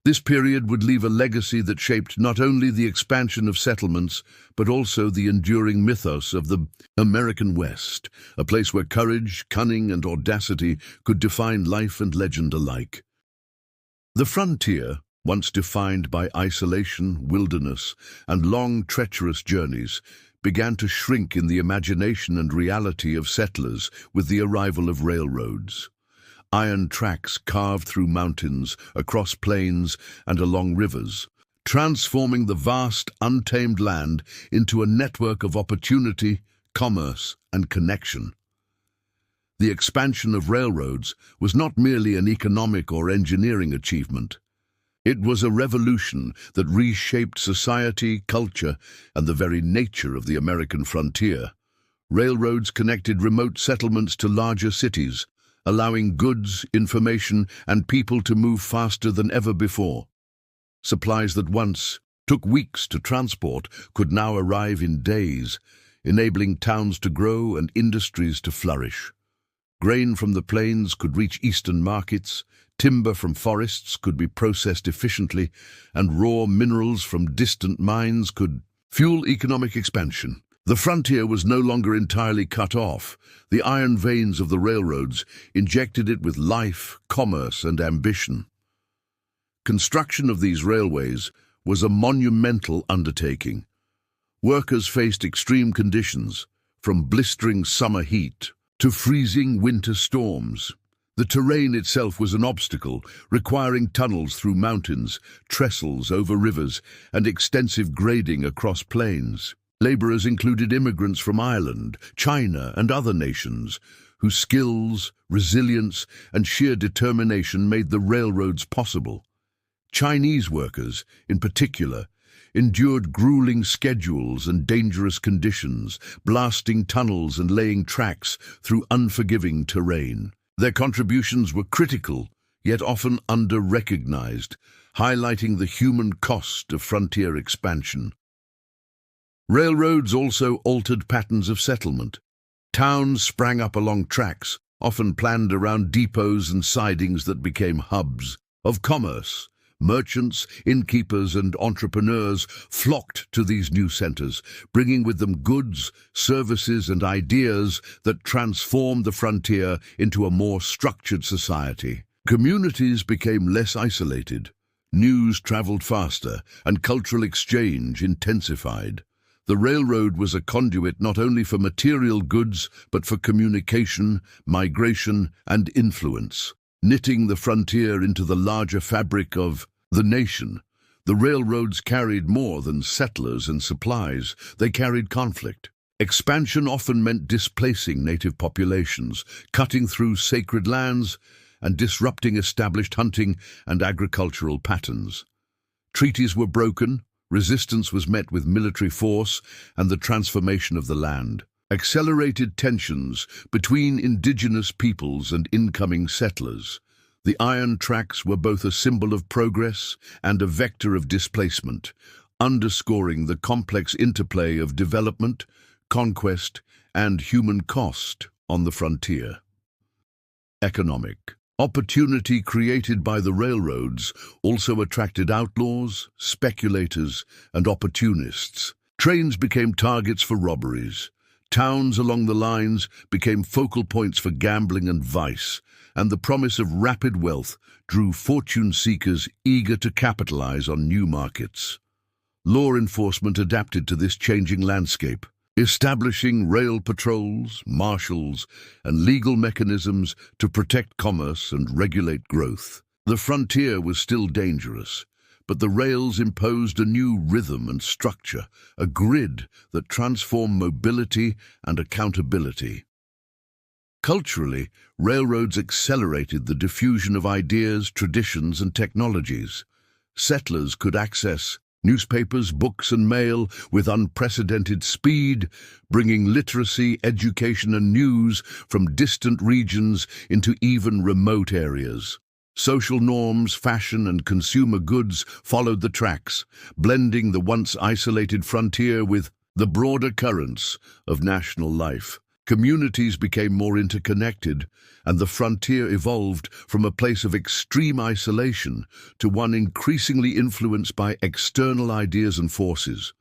This period would leave a legacy that shaped not only the expansion of settlements, but also the enduring mythos of the American West, a place where courage, cunning, and audacity could define life and legend alike. The frontier, once defined by isolation, wilderness, and long, treacherous journeys, began to shrink in the imagination and reality of settlers with the arrival of railroads. Iron tracks carved through mountains, across plains, and along rivers, transforming the vast, untamed land into a network of opportunity, commerce, and connection. The expansion of railroads was not merely an economic or engineering achievement. It was a revolution that reshaped society, culture, and the very nature of the American frontier. Railroads connected remote settlements to larger cities, allowing goods, information, and people to move faster than ever before. Supplies that once took weeks to transport could now arrive in days, enabling towns to grow and industries to flourish. Grain from the plains could reach eastern markets, timber from forests could be processed efficiently, and raw minerals from distant mines could fuel economic expansion. The frontier was no longer entirely cut off. The iron veins of the railroads injected it with life, commerce, and ambition. Construction of these railways was a monumental undertaking. Workers faced extreme conditions, from blistering summer heat to freezing winter storms. The terrain itself was an obstacle, requiring tunnels through mountains, trestles over rivers, and extensive grading across plains. Laborers included immigrants from Ireland, China, and other nations, whose skills, resilience, and sheer determination made the railroads possible. Chinese workers, in particular, endured grueling schedules and dangerous conditions, blasting tunnels and laying tracks through unforgiving terrain. Their contributions were critical, yet often under-recognized, highlighting the human cost of frontier expansion. Railroads also altered patterns of settlement. Towns sprang up along tracks, often planned around depots and sidings that became hubs of commerce. Merchants, innkeepers, and entrepreneurs flocked to these new centers, bringing with them goods, services, and ideas that transformed the frontier into a more structured society. Communities became less isolated. News traveled faster, and cultural exchange intensified. The railroad was a conduit not only for material goods, but for communication, migration, and influence. Knitting the frontier into the larger fabric of the nation, the railroads carried more than settlers and supplies. They carried conflict. Expansion often meant displacing native populations, cutting through sacred lands, and disrupting established hunting and agricultural patterns. Treaties were broken, resistance was met with military force, and the transformation of the land accelerated tensions between indigenous peoples and incoming settlers. The iron tracks were both a symbol of progress and a vector of displacement, underscoring the complex interplay of development, conquest, and human cost on the frontier. Economic opportunity created by the railroads also attracted outlaws, speculators, and opportunists. Trains became targets for robberies. Towns along the lines became focal points for gambling and vice, and the promise of rapid wealth drew fortune seekers eager to capitalize on new markets. Law enforcement adapted to this changing landscape, establishing rail patrols, marshals, and legal mechanisms to protect commerce and regulate growth. The frontier was still dangerous, but the rails imposed a new rhythm and structure, a grid that transformed mobility and accountability. Culturally, railroads accelerated the diffusion of ideas, traditions, and technologies. Settlers could access newspapers, books, and mail with unprecedented speed, bringing literacy, education, and news from distant regions into even remote areas. Social norms, fashion, and consumer goods followed the tracks, blending the once isolated frontier with the broader currents of national life. Communities became more interconnected, and the frontier evolved from a place of extreme isolation to one increasingly influenced by external ideas and forces.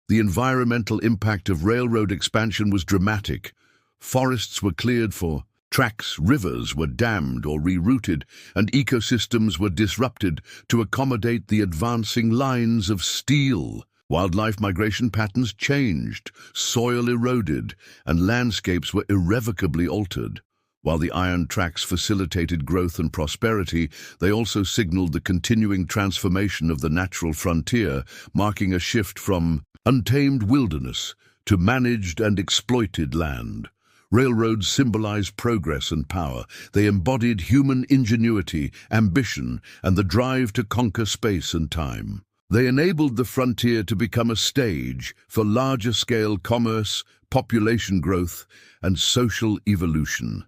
The environmental impact of railroad expansion was dramatic. Forests were cleared for tracks, rivers were dammed or rerouted, and ecosystems were disrupted to accommodate the advancing lines of steel. Wildlife migration patterns changed, soil eroded, and landscapes were irrevocably altered. While the iron tracks facilitated growth and prosperity, they also signaled the continuing transformation of the natural frontier, marking a shift from untamed wilderness to managed and exploited land. Railroads symbolized progress and power. They embodied human ingenuity, ambition, and the drive to conquer space and time. They enabled the frontier to become a stage for larger-scale commerce, population growth, and social evolution.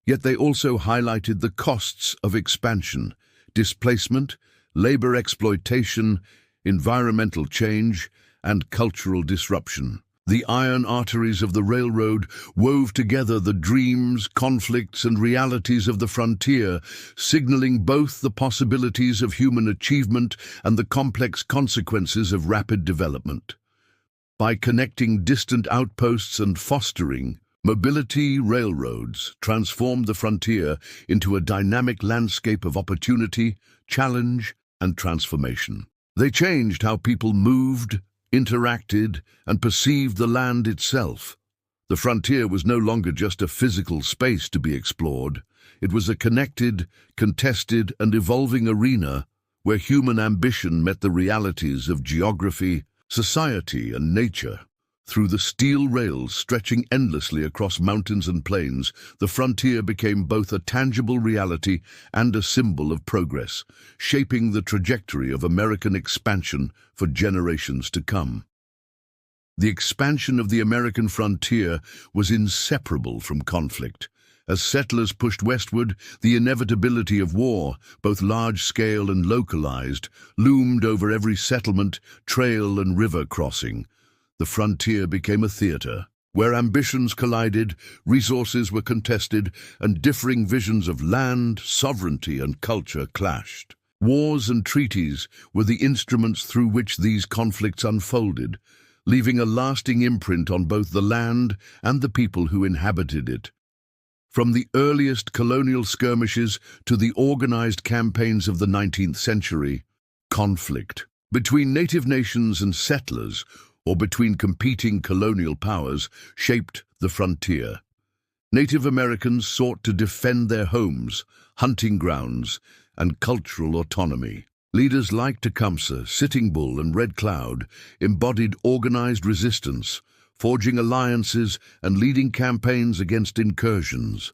Yet they also highlighted the costs of expansion: displacement, labor exploitation, environmental change, and cultural disruption. The iron arteries of the railroad wove together the dreams, conflicts, and realities of the frontier, signaling both the possibilities of human achievement and the complex consequences of rapid development. By connecting distant outposts and fostering mobility, railroads transformed the frontier into a dynamic landscape of opportunity, challenge, and transformation. They changed how people moved, interacted, and perceived the land itself. The frontier was no longer just a physical space to be explored. It was a connected, contested, and evolving arena where human ambition met the realities of geography, society, and nature. Through the steel rails stretching endlessly across mountains and plains, the frontier became both a tangible reality and a symbol of progress, shaping the trajectory of American expansion for generations to come. The expansion of the American frontier was inseparable from conflict. As settlers pushed westward, the inevitability of war, both large-scale and localized, loomed over every settlement, trail, and river crossing. The frontier became a theater, where ambitions collided, resources were contested, and differing visions of land, sovereignty, and culture clashed. Wars and treaties were the instruments through which these conflicts unfolded, leaving a lasting imprint on both the land and the people who inhabited it. From the earliest colonial skirmishes to the organized campaigns of the 19th century, conflict between native nations and settlers, or between competing colonial powers, shaped the frontier. Native Americans sought to defend their homes, hunting grounds, and cultural autonomy. Leaders like Tecumseh, Sitting Bull, and Red Cloud embodied organized resistance, forging alliances and leading campaigns against incursions.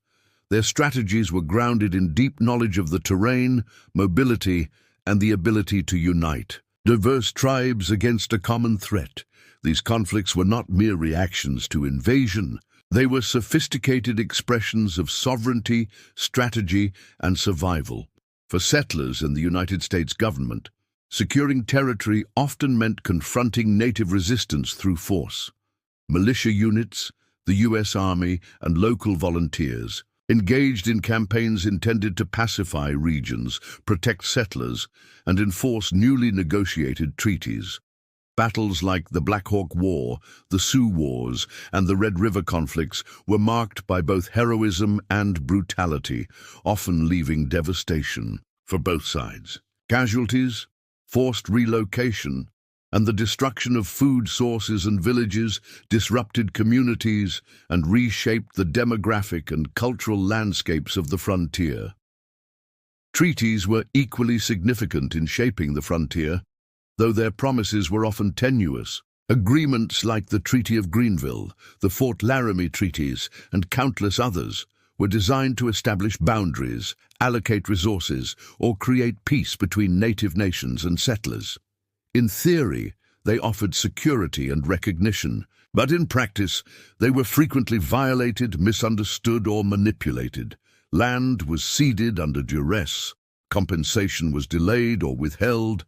Their strategies were grounded in deep knowledge of the terrain, mobility, and the ability to unite diverse tribes against a common threat. These conflicts were not mere reactions to invasion. They were sophisticated expressions of sovereignty, strategy, and survival. For settlers in the United States government, securing territory often meant confronting native resistance through force. Militia units, the U.S. Army, and local volunteers engaged in campaigns intended to pacify regions, protect settlers, and enforce newly negotiated treaties. Battles like the Black Hawk War, the Sioux Wars, and the Red River conflicts were marked by both heroism and brutality, often leaving devastation for both sides. Casualties, forced relocation, and the destruction of food sources and villages disrupted communities and reshaped the demographic and cultural landscapes of the frontier. Treaties were equally significant in shaping the frontier, though their promises were often tenuous. Agreements like the Treaty of Greenville, the Fort Laramie Treaties, and countless others were designed to establish boundaries, allocate resources, or create peace between native nations and settlers. In theory, they offered security and recognition, but in practice, they were frequently violated, misunderstood, or manipulated. Land was ceded under duress, compensation was delayed or withheld,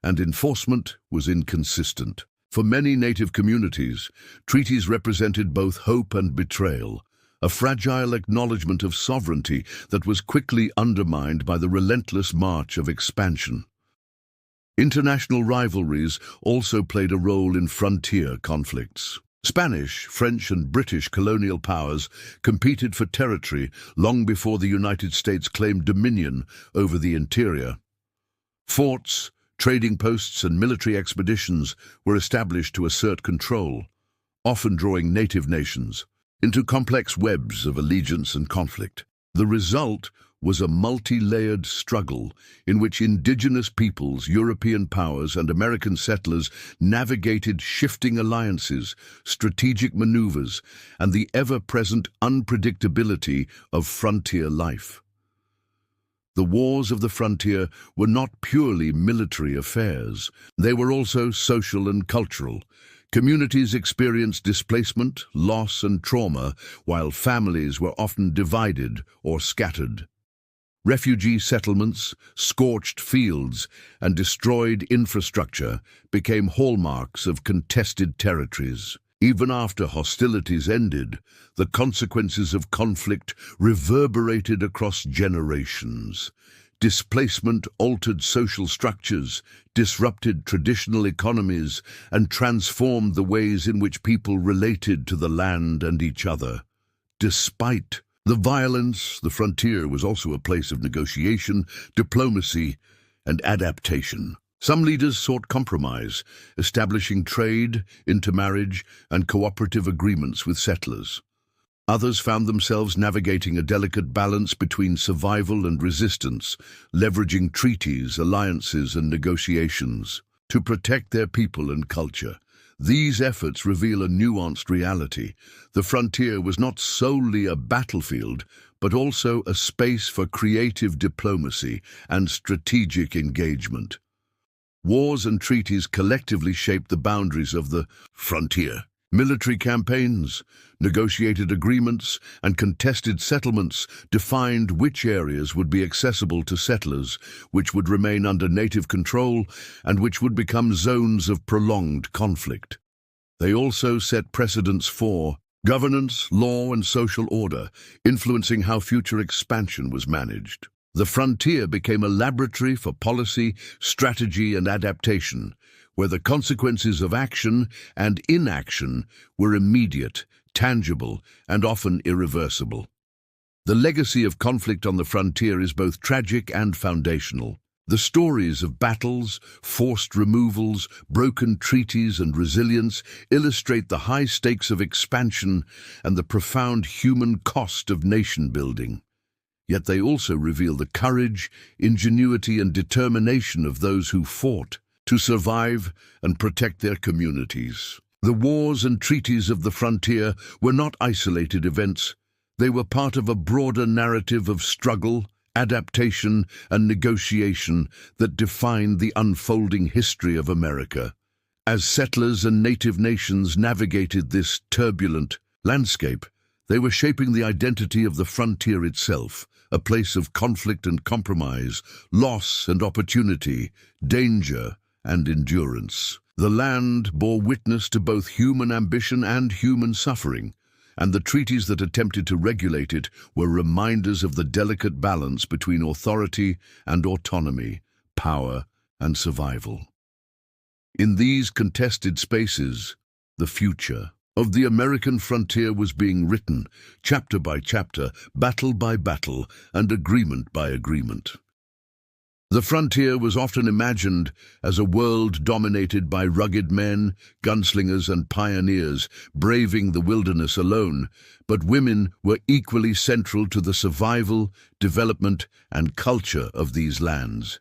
and enforcement was inconsistent. For many native communities, treaties represented both hope and betrayal, a fragile acknowledgement of sovereignty that was quickly undermined by the relentless march of expansion. International rivalries also played a role in frontier conflicts. Spanish, French, and British colonial powers competed for territory long before the United States claimed dominion over the interior. Forts, trading posts, and military expeditions were established to assert control, often drawing native nations into complex webs of allegiance and conflict. The result was a multi-layered struggle in which indigenous peoples, European powers, and American settlers navigated shifting alliances, strategic maneuvers, and the ever-present unpredictability of frontier life. The wars of the frontier were not purely military affairs. They were also social and cultural. Communities experienced displacement, loss, and trauma, while families were often divided or scattered. Refugee settlements, scorched fields, and destroyed infrastructure became hallmarks of contested territories. Even after hostilities ended, the consequences of conflict reverberated across generations. Displacement altered social structures, disrupted traditional economies, and transformed the ways in which people related to the land and each other. Despite the violence, the frontier was also a place of negotiation, diplomacy, and adaptation. Some leaders sought compromise, establishing trade, intermarriage, and cooperative agreements with settlers. Others found themselves navigating a delicate balance between survival and resistance, leveraging treaties, alliances, and negotiations to protect their people and culture. These efforts reveal a nuanced reality. The frontier was not solely a battlefield, but also a space for creative diplomacy and strategic engagement. Wars and treaties collectively shaped the boundaries of the frontier. Military campaigns, negotiated agreements, and contested settlements defined which areas would be accessible to settlers, which would remain under native control, and which would become zones of prolonged conflict. They also set precedents for governance, law, and social order, influencing how future expansion was managed. The frontier became a laboratory for policy, strategy, and adaptation, where the consequences of action and inaction were immediate, tangible, and often irreversible. The legacy of conflict on the frontier is both tragic and foundational. The stories of battles, forced removals, broken treaties, and resilience illustrate the high stakes of expansion and the profound human cost of nation-building. Yet they also reveal the courage, ingenuity, and determination of those who fought to survive and protect their communities. The wars and treaties of the frontier were not isolated events. They were part of a broader narrative of struggle, adaptation, and negotiation that defined the unfolding history of America. As settlers and native nations navigated this turbulent landscape, they were shaping the identity of the frontier itself, a place of conflict and compromise, loss and opportunity, danger and endurance. The land bore witness to both human ambition and human suffering, and the treaties that attempted to regulate it were reminders of the delicate balance between authority and autonomy, power and survival. In these contested spaces, the future of the American frontier was being written, chapter by chapter, battle by battle, and agreement by agreement. The frontier was often imagined as a world dominated by rugged men, gunslingers, and pioneers, braving the wilderness alone, but women were equally central to the survival, development, and culture of these lands.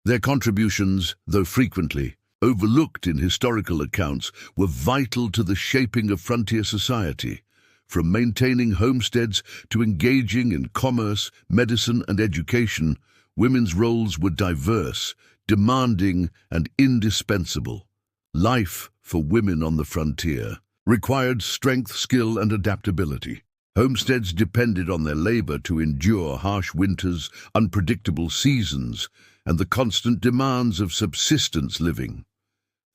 Their contributions, though frequently overlooked in historical accounts, were vital to the shaping of frontier society. From maintaining homesteads to engaging in commerce, medicine, and education, women's roles were diverse, demanding, and indispensable. Life for women on the frontier required strength, skill, and adaptability. Homesteads depended on their labor to endure harsh winters, unpredictable seasons, and the constant demands of subsistence living.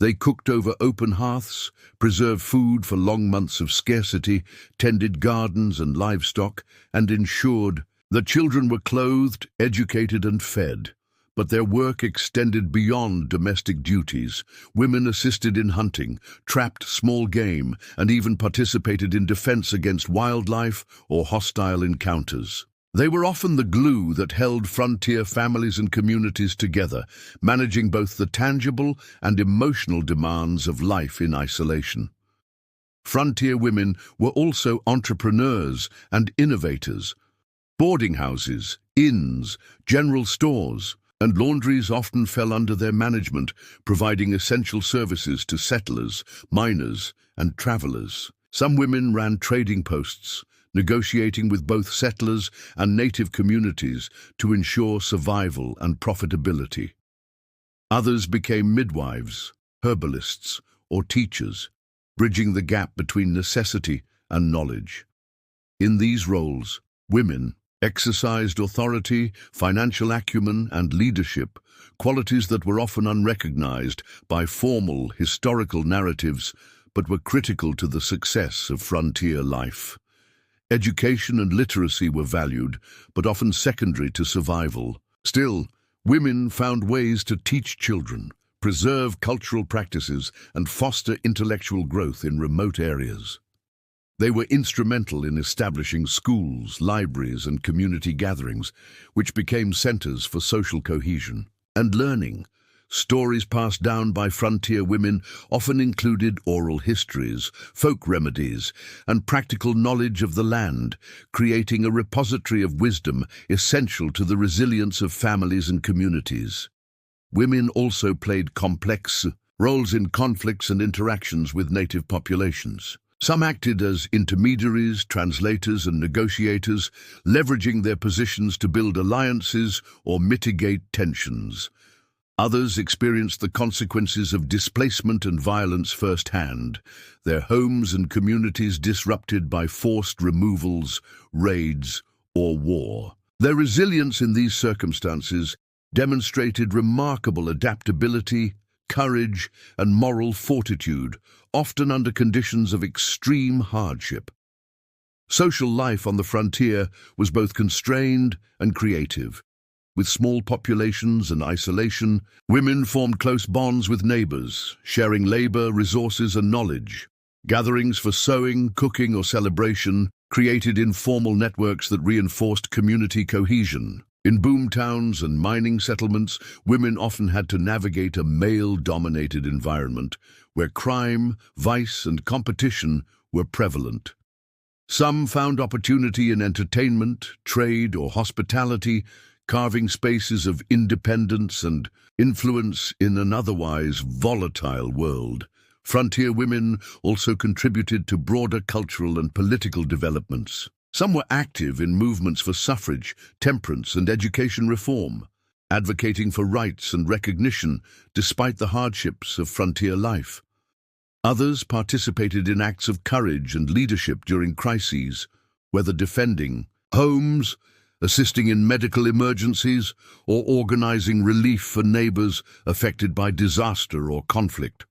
They cooked over open hearths, preserved food for long months of scarcity, tended gardens and livestock, and ensured that children were clothed, educated, and fed. But their work extended beyond domestic duties. Women assisted in hunting, trapped small game, and even participated in defense against wildlife or hostile encounters. They were often the glue that held frontier families and communities together, managing both the tangible and emotional demands of life in isolation. Frontier women were also entrepreneurs and innovators. Boarding houses, inns, general stores, and laundries often fell under their management, providing essential services to settlers, miners, and travelers. Some women ran trading posts, negotiating with both settlers and native communities to ensure survival and profitability. Others became midwives, herbalists, or teachers, bridging the gap between necessity and knowledge. In these roles, women exercised authority, financial acumen, and leadership, qualities that were often unrecognized by formal historical narratives but were critical to the success of frontier life. Education and literacy were valued, but often secondary to survival. Still, women found ways to teach children, preserve cultural practices, and foster intellectual growth in remote areas. They were instrumental in establishing schools, libraries, and community gatherings, which became centers for social cohesion and learning. Stories passed down by frontier women often included oral histories, folk remedies, and practical knowledge of the land, creating a repository of wisdom essential to the resilience of families and communities. Women also played complex roles in conflicts and interactions with native populations. Some acted as intermediaries, translators, and negotiators, leveraging their positions to build alliances or mitigate tensions. Others experienced the consequences of displacement and violence firsthand, their homes and communities disrupted by forced removals, raids, or war. Their resilience in these circumstances demonstrated remarkable adaptability, courage, and moral fortitude, often under conditions of extreme hardship. Social life on the frontier was both constrained and creative. With small populations and isolation, women formed close bonds with neighbors, sharing labor, resources, and knowledge. Gatherings for sewing, cooking, or celebration created informal networks that reinforced community cohesion. In boomtowns and mining settlements, women often had to navigate a male-dominated environment where crime, vice, and competition were prevalent. Some found opportunity in entertainment, trade, or hospitality, carving spaces of independence and influence in an otherwise volatile world. Frontier women also contributed to broader cultural and political developments. Some were active in movements for suffrage, temperance, and education reform, advocating for rights and recognition despite the hardships of frontier life. Others participated in acts of courage and leadership during crises, whether defending homes, assisting in medical emergencies, or organizing relief for neighbors affected by disaster or conflict.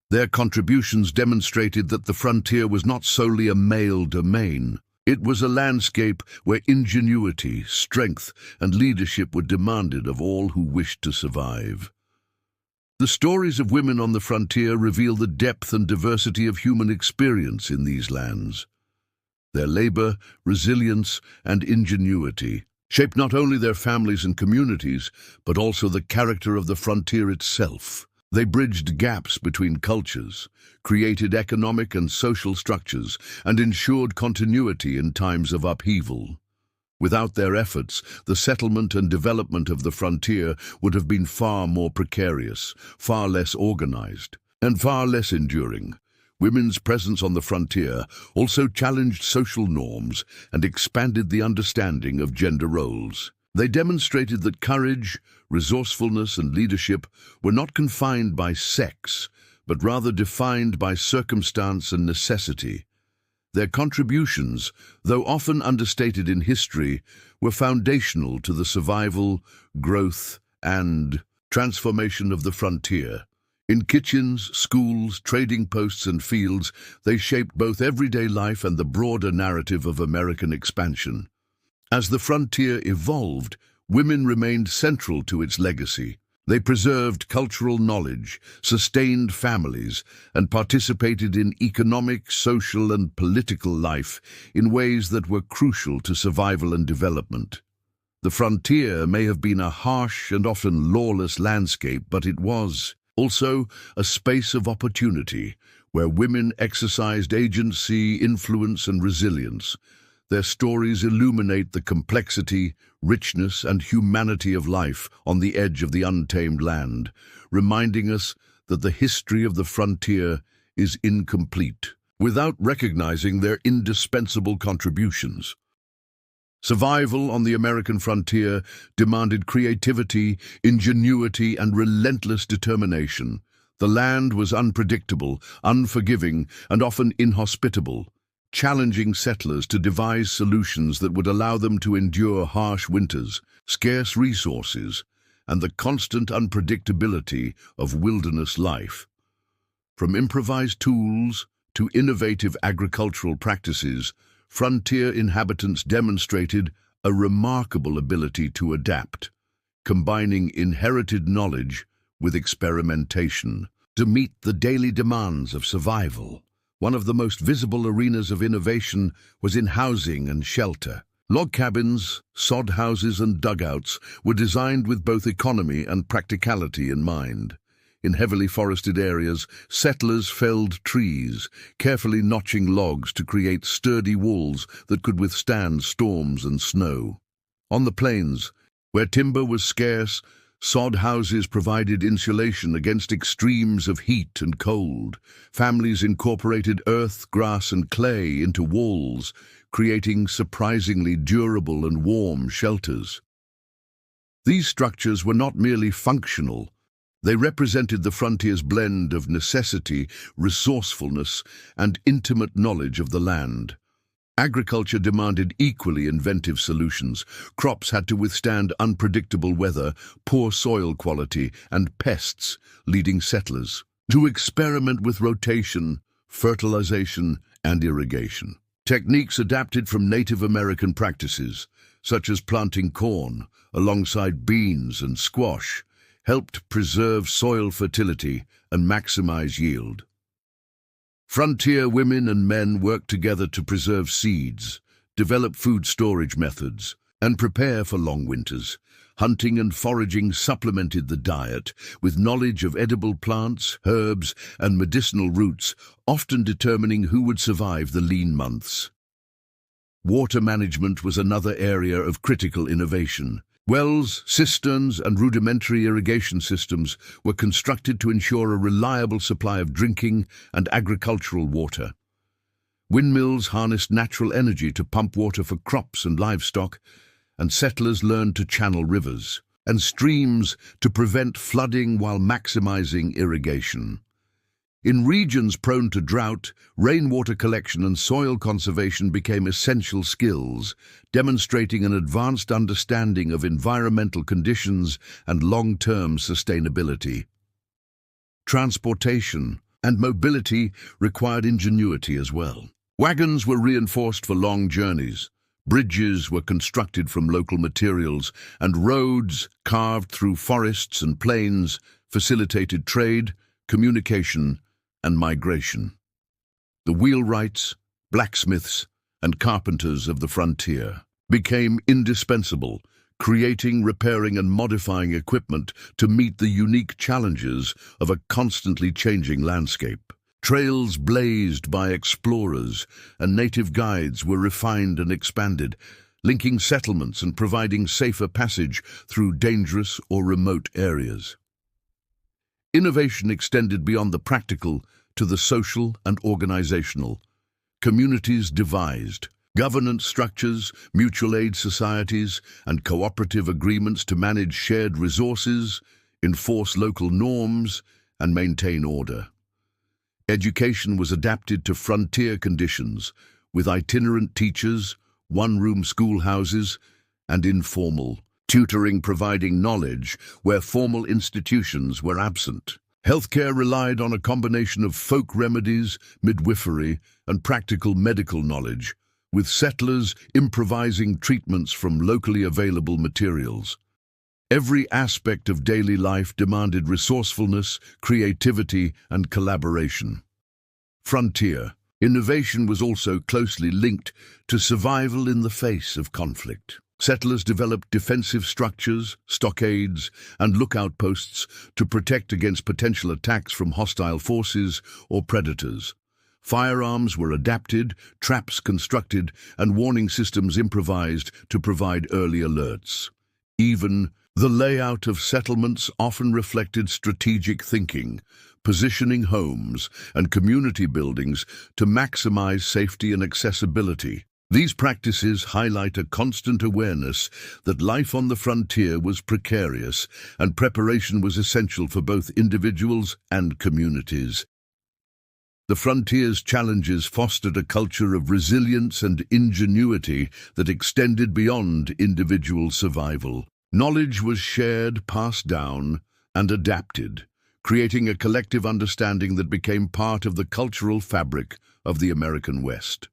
Their contributions demonstrated that the frontier was not solely a male domain. It was a landscape where ingenuity, strength, and leadership were demanded of all who wished to survive. The stories of women on the frontier reveal the depth and diversity of human experience in these lands. Their labor, resilience, and ingenuity shaped not only their families and communities, but also the character of the frontier itself. They bridged gaps between cultures, created economic and social structures, and ensured continuity in times of upheaval. Without their efforts, the settlement and development of the frontier would have been far more precarious, far less organized, and far less enduring. Women's presence on the frontier also challenged social norms and expanded the understanding of gender roles. They demonstrated that courage, resourcefulness, and leadership were not confined by sex, but rather defined by circumstance and necessity. Their contributions, though often understated in history, were foundational to the survival, growth, and transformation of the frontier. In kitchens, schools, trading posts, and fields, they shaped both everyday life and the broader narrative of American expansion. As the frontier evolved, women remained central to its legacy. They preserved cultural knowledge, sustained families, and participated in economic, social, and political life in ways that were crucial to survival and development. The frontier may have been a harsh and often lawless landscape, but it was also a space of opportunity where women exercised agency, influence, and resilience. Their stories illuminate the complexity, richness, and humanity of life on the edge of the untamed land, reminding us that the history of the frontier is incomplete without recognizing their indispensable contributions. Survival on the American frontier demanded creativity, ingenuity, and relentless determination. The land was unpredictable, unforgiving, and often inhospitable, challenging settlers to devise solutions that would allow them to endure harsh winters, scarce resources, and the constant unpredictability of wilderness life. From improvised tools to innovative agricultural practices, frontier inhabitants demonstrated a remarkable ability to adapt. combining inherited knowledge with experimentation to meet the daily demands of survival. One of the most visible arenas of innovation was in housing and shelter. Log cabins, sod houses and dugouts were designed with both economy and practicality in mind. In heavily forested areas, settlers felled trees, carefully notching logs to create sturdy walls that could withstand storms and snow. On the plains, where timber was scarce, sod houses provided insulation against extremes of heat and cold. Families incorporated earth, grass and clay into walls, creating surprisingly durable and warm shelters. These structures were not merely functional. They represented the frontier's blend of necessity, resourcefulness, and intimate knowledge of the land. Agriculture demanded equally inventive solutions. Crops had to withstand unpredictable weather, poor soil quality, and pests, leading settlers to experiment with rotation, fertilization, and irrigation. Techniques adapted from Native American practices, such as planting corn alongside beans and squash, helped preserve soil fertility and maximize yield. Frontier women and men worked together to preserve seeds, develop food storage methods, and prepare for long winters. Hunting and foraging supplemented the diet with knowledge of edible plants, herbs, and medicinal roots, often determining who would survive the lean months. Water management was another area of critical innovation. Wells, cisterns, and rudimentary irrigation systems were constructed to ensure a reliable supply of drinking and agricultural water. Windmills harnessed natural energy to pump water for crops and livestock, and settlers learned to channel rivers and streams to prevent flooding while maximizing irrigation. In regions prone to drought, rainwater collection and soil conservation became essential skills, demonstrating an advanced understanding of environmental conditions and long-term sustainability. Transportation and mobility required ingenuity as well. Wagons were reinforced for long journeys, bridges were constructed from local materials, and roads, carved through forests and plains, facilitated trade, communication, and migration. The wheelwrights, blacksmiths, and carpenters of the frontier became indispensable, creating, repairing, and modifying equipment to meet the unique challenges of a constantly changing landscape. Trails blazed by explorers and native guides were refined and expanded, linking settlements and providing safer passage through dangerous or remote areas. Innovation extended beyond the practical to the social and organizational. Communities devised governance structures, mutual aid societies, and cooperative agreements to manage shared resources, enforce local norms, and maintain order. Education was adapted to frontier conditions, with itinerant teachers, one-room schoolhouses, and informal tutoring providing knowledge where formal institutions were absent. Healthcare relied on a combination of folk remedies, midwifery, and practical medical knowledge, with settlers improvising treatments from locally available materials. Every aspect of daily life demanded resourcefulness, creativity, and collaboration. Frontier innovation was also closely linked to survival in the face of conflict. Settlers developed defensive structures, stockades, and lookout posts to protect against potential attacks from hostile forces or predators. Firearms were adapted, traps constructed, and warning systems improvised to provide early alerts. Even the layout of settlements often reflected strategic thinking, positioning homes and community buildings to maximize safety and accessibility. These practices highlight a constant awareness that life on the frontier was precarious and preparation was essential for both individuals and communities. The frontier's challenges fostered a culture of resilience and ingenuity that extended beyond individual survival. Knowledge was shared, passed down, and adapted, creating a collective understanding that became part of the cultural fabric of the American West.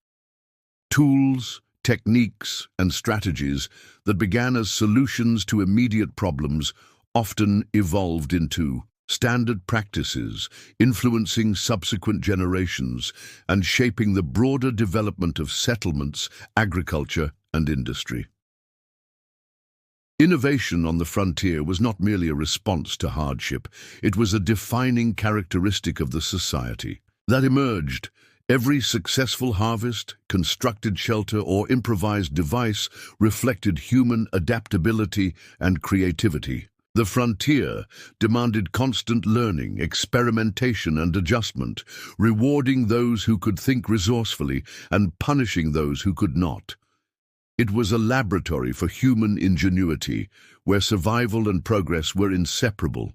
Tools, techniques, and strategies that began as solutions to immediate problems often evolved into standard practices, influencing subsequent generations and shaping the broader development of settlements, agriculture, and industry. Innovation on the frontier was not merely a response to hardship, it was a defining characteristic of the society that emerged. Every successful harvest, constructed shelter, or improvised device reflected human adaptability and creativity. The frontier demanded constant learning, experimentation, and adjustment, rewarding those who could think resourcefully and punishing those who could not. It was a laboratory for human ingenuity, where survival and progress were inseparable.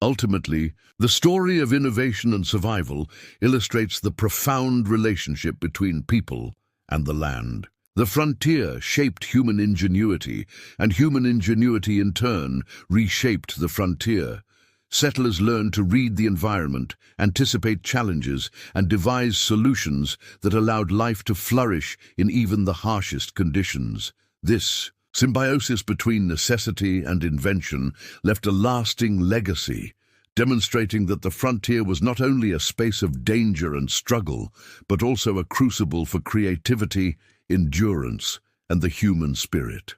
Ultimately, the story of innovation and survival illustrates the profound relationship between people and the land. The frontier shaped human ingenuity, and human ingenuity in turn reshaped the frontier. Settlers learned to read the environment, anticipate challenges, and devise solutions that allowed life to flourish in even the harshest conditions. This symbiosis between necessity and invention left a lasting legacy, demonstrating that the frontier was not only a space of danger and struggle, but also a crucible for creativity, endurance, and the human spirit.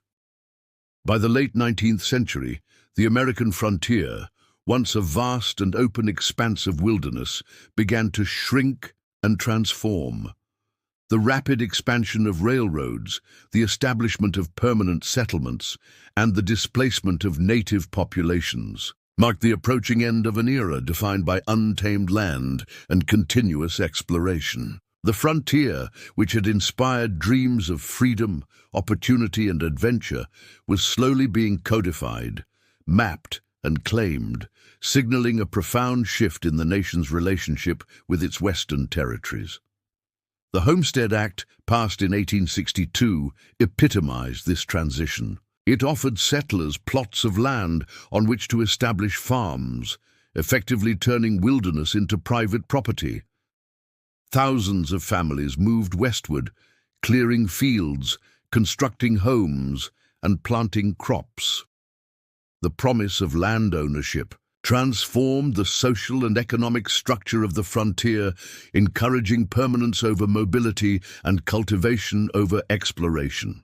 By the late 19th century, the American frontier, once a vast and open expanse of wilderness, began to shrink and transform. The rapid expansion of railroads, the establishment of permanent settlements, and the displacement of native populations marked the approaching end of an era defined by untamed land and continuous exploration. The frontier, which had inspired dreams of freedom, opportunity, and adventure, was slowly being codified, mapped, and claimed, signaling a profound shift in the nation's relationship with its western territories. The Homestead Act, passed in 1862, epitomized this transition. It offered settlers plots of land on which to establish farms, effectively turning wilderness into private property. Thousands of families moved westward, clearing fields, constructing homes, and planting crops. The promise of land ownership transformed the social and economic structure of the frontier, encouraging permanence over mobility and cultivation over exploration.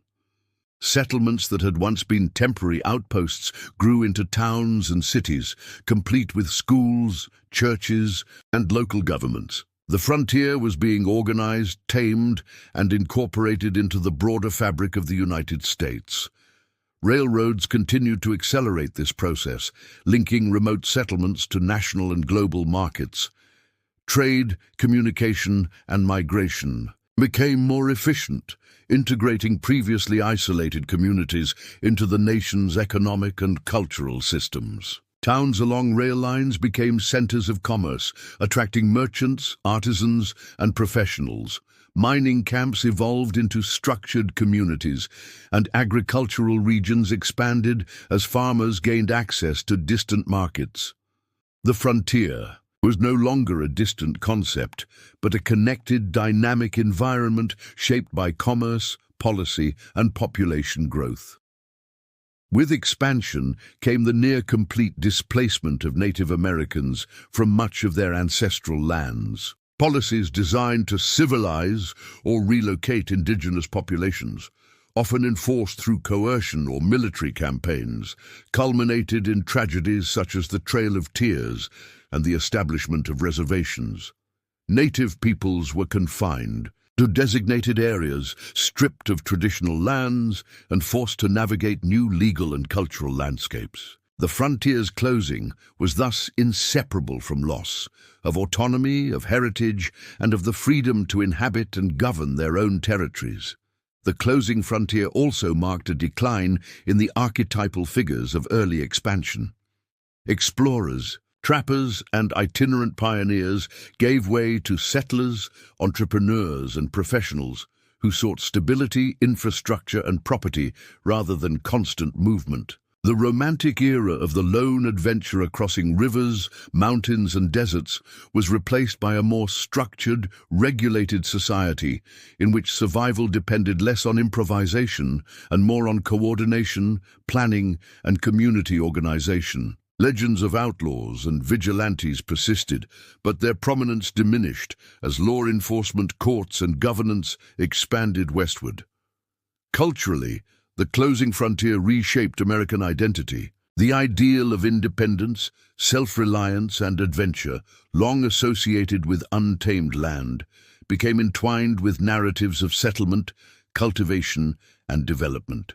Settlements that had once been temporary outposts grew into towns and cities, complete with schools, churches, and local governments. The frontier was being organized, tamed, and incorporated into the broader fabric of the United States. Railroads continued to accelerate this process, linking remote settlements to national and global markets. Trade, communication, and migration became more efficient, integrating previously isolated communities into the nation's economic and cultural systems. Towns along rail lines became centers of commerce, attracting merchants, artisans, and professionals. Mining camps evolved into structured communities, and agricultural regions expanded as farmers gained access to distant markets. The frontier was no longer a distant concept, but a connected, dynamic environment shaped by commerce, policy, and population growth. With expansion came the near-complete displacement of Native Americans from much of their ancestral lands. Policies designed to civilize or relocate indigenous populations, often enforced through coercion or military campaigns, culminated in tragedies such as the Trail of Tears and the establishment of reservations. Native peoples were confined to designated areas, stripped of traditional lands, and forced to navigate new legal and cultural landscapes. The frontier's closing was thus inseparable from loss of autonomy, of heritage, and of the freedom to inhabit and govern their own territories. The closing frontier also marked a decline in the archetypal figures of early expansion. Explorers, trappers, and itinerant pioneers gave way to settlers, entrepreneurs, and professionals who sought stability, infrastructure, and property rather than constant movement. The romantic era of the lone adventurer crossing rivers, mountains, and deserts was replaced by a more structured, regulated society in which survival depended less on improvisation and more on coordination, planning, and community organization. Legends of outlaws and vigilantes persisted, but their prominence diminished as law enforcement, courts, and governance expanded westward. Culturally, the closing frontier reshaped American identity. The ideal of independence, self-reliance, and adventure, long associated with untamed land, became entwined with narratives of settlement, cultivation, and development.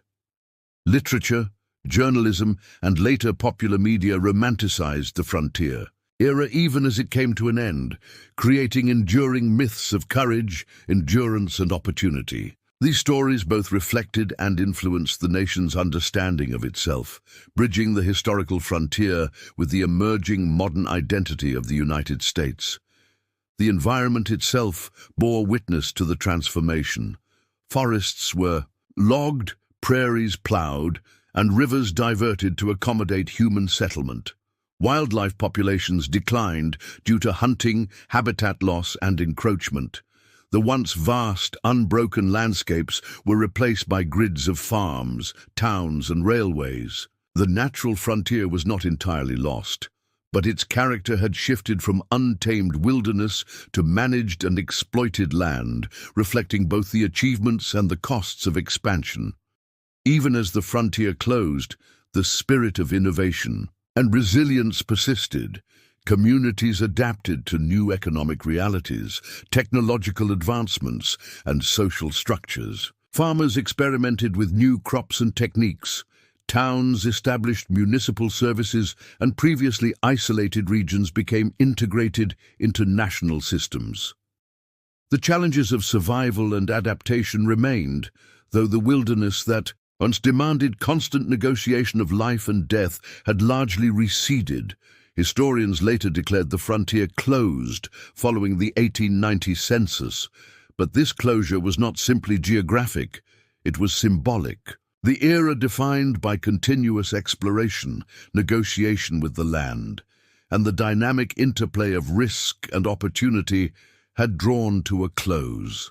Literature, journalism, and later popular media romanticized the frontier era even as it came to an end, creating enduring myths of courage, endurance, and opportunity. These stories both reflected and influenced the nation's understanding of itself, bridging the historical frontier with the emerging modern identity of the United States. The environment itself bore witness to the transformation. Forests were logged, prairies plowed, and rivers diverted to accommodate human settlement. Wildlife populations declined due to hunting, habitat loss, and encroachment. The once vast, unbroken landscapes were replaced by grids of farms, towns, and railways. The natural frontier was not entirely lost, but its character had shifted from untamed wilderness to managed and exploited land, reflecting both the achievements and the costs of expansion. Even as the frontier closed, the spirit of innovation and resilience persisted. Communities adapted to new economic realities, technological advancements, and social structures. Farmers experimented with new crops and techniques. Towns established municipal services, and previously isolated regions became integrated into national systems. The challenges of survival and adaptation remained, though the wilderness that once demanded constant negotiation of life and death had largely receded. Historians later declared the frontier closed following the 1890 census, but this closure was not simply geographic, it was symbolic. The era defined by continuous exploration, negotiation with the land, and the dynamic interplay of risk and opportunity had drawn to a close.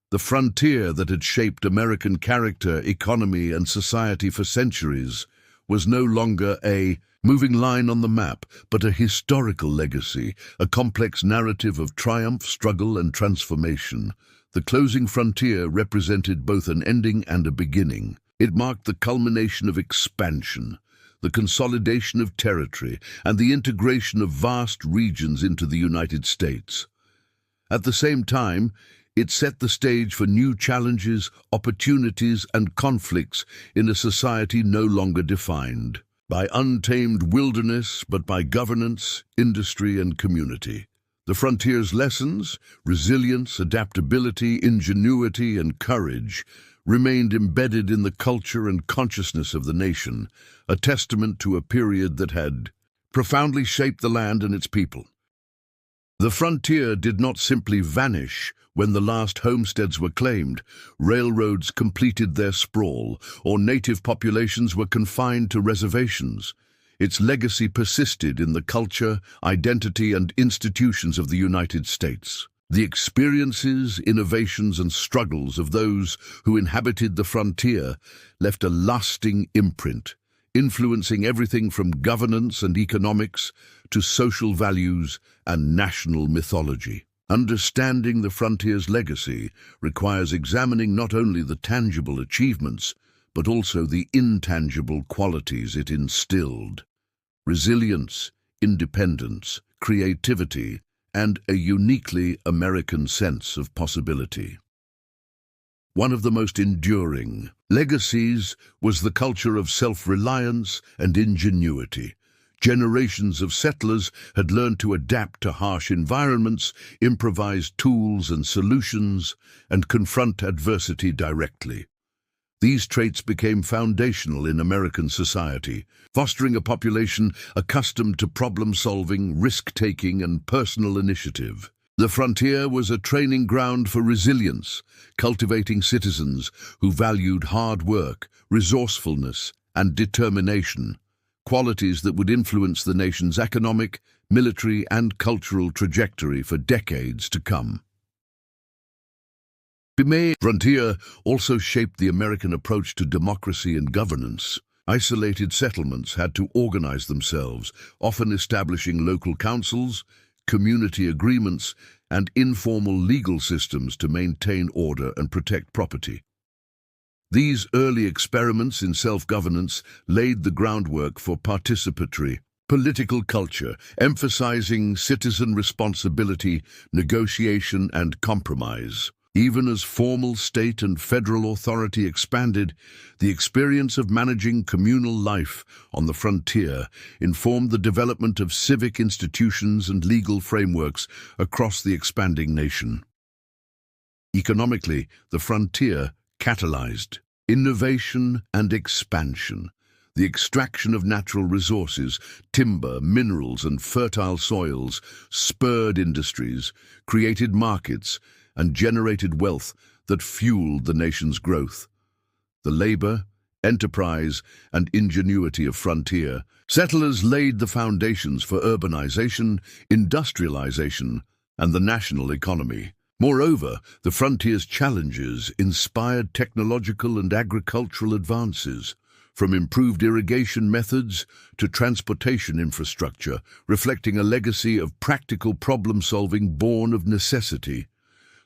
The frontier that had shaped American character, economy, and society for centuries was no longer a moving line on the map, but a historical legacy, a complex narrative of triumph, struggle, and transformation. The closing frontier represented both an ending and a beginning. It marked the culmination of expansion, the consolidation of territory, and the integration of vast regions into the United States. At the same time, it set the stage for new challenges, opportunities, and conflicts in a society no longer defined by untamed wilderness, but by governance, industry, and community. The frontier's lessons, resilience, adaptability, ingenuity, and courage, remained embedded in the culture and consciousness of the nation, a testament to a period that had profoundly shaped the land and its people. The frontier did not simply vanish when the last homesteads were claimed, railroads completed their sprawl, or native populations were confined to reservations. Its legacy persisted in the culture, identity, and institutions of the United States. The experiences, innovations, and struggles of those who inhabited the frontier left a lasting imprint, influencing everything from governance and economics to social values and national mythology. Understanding the frontier's legacy requires examining not only the tangible achievements, but also the intangible qualities it instilled. Resilience, independence, creativity, and a uniquely American sense of possibility. One of the most enduring legacies was the culture of self-reliance and ingenuity. Generations of settlers had learned to adapt to harsh environments, improvise tools and solutions, and confront adversity directly. These traits became foundational in American society, fostering a population accustomed to problem-solving, risk-taking, and personal initiative. The frontier was a training ground for resilience, cultivating citizens who valued hard work, resourcefulness, and determination, qualities that would influence the nation's economic, military, and cultural trajectory for decades to come. The frontier also shaped the American approach to democracy and governance. Isolated settlements had to organize themselves, often establishing local councils, community agreements, and informal legal systems to maintain order and protect property. These early experiments in self-governance laid the groundwork for participatory political culture, emphasizing citizen responsibility, negotiation, and compromise. Even as formal state and federal authority expanded, the experience of managing communal life on the frontier informed the development of civic institutions and legal frameworks across the expanding nation. Economically, the frontier catalyzed innovation and expansion. The extraction of natural resources, timber, minerals, and fertile soils spurred industries, created markets, and generated wealth that fueled the nation's growth. The labor, enterprise, and ingenuity of frontier settlers laid the foundations for urbanization, industrialization, and the national economy. Moreover, the frontier's challenges inspired technological and agricultural advances, from improved irrigation methods to transportation infrastructure, reflecting a legacy of practical problem-solving born of necessity.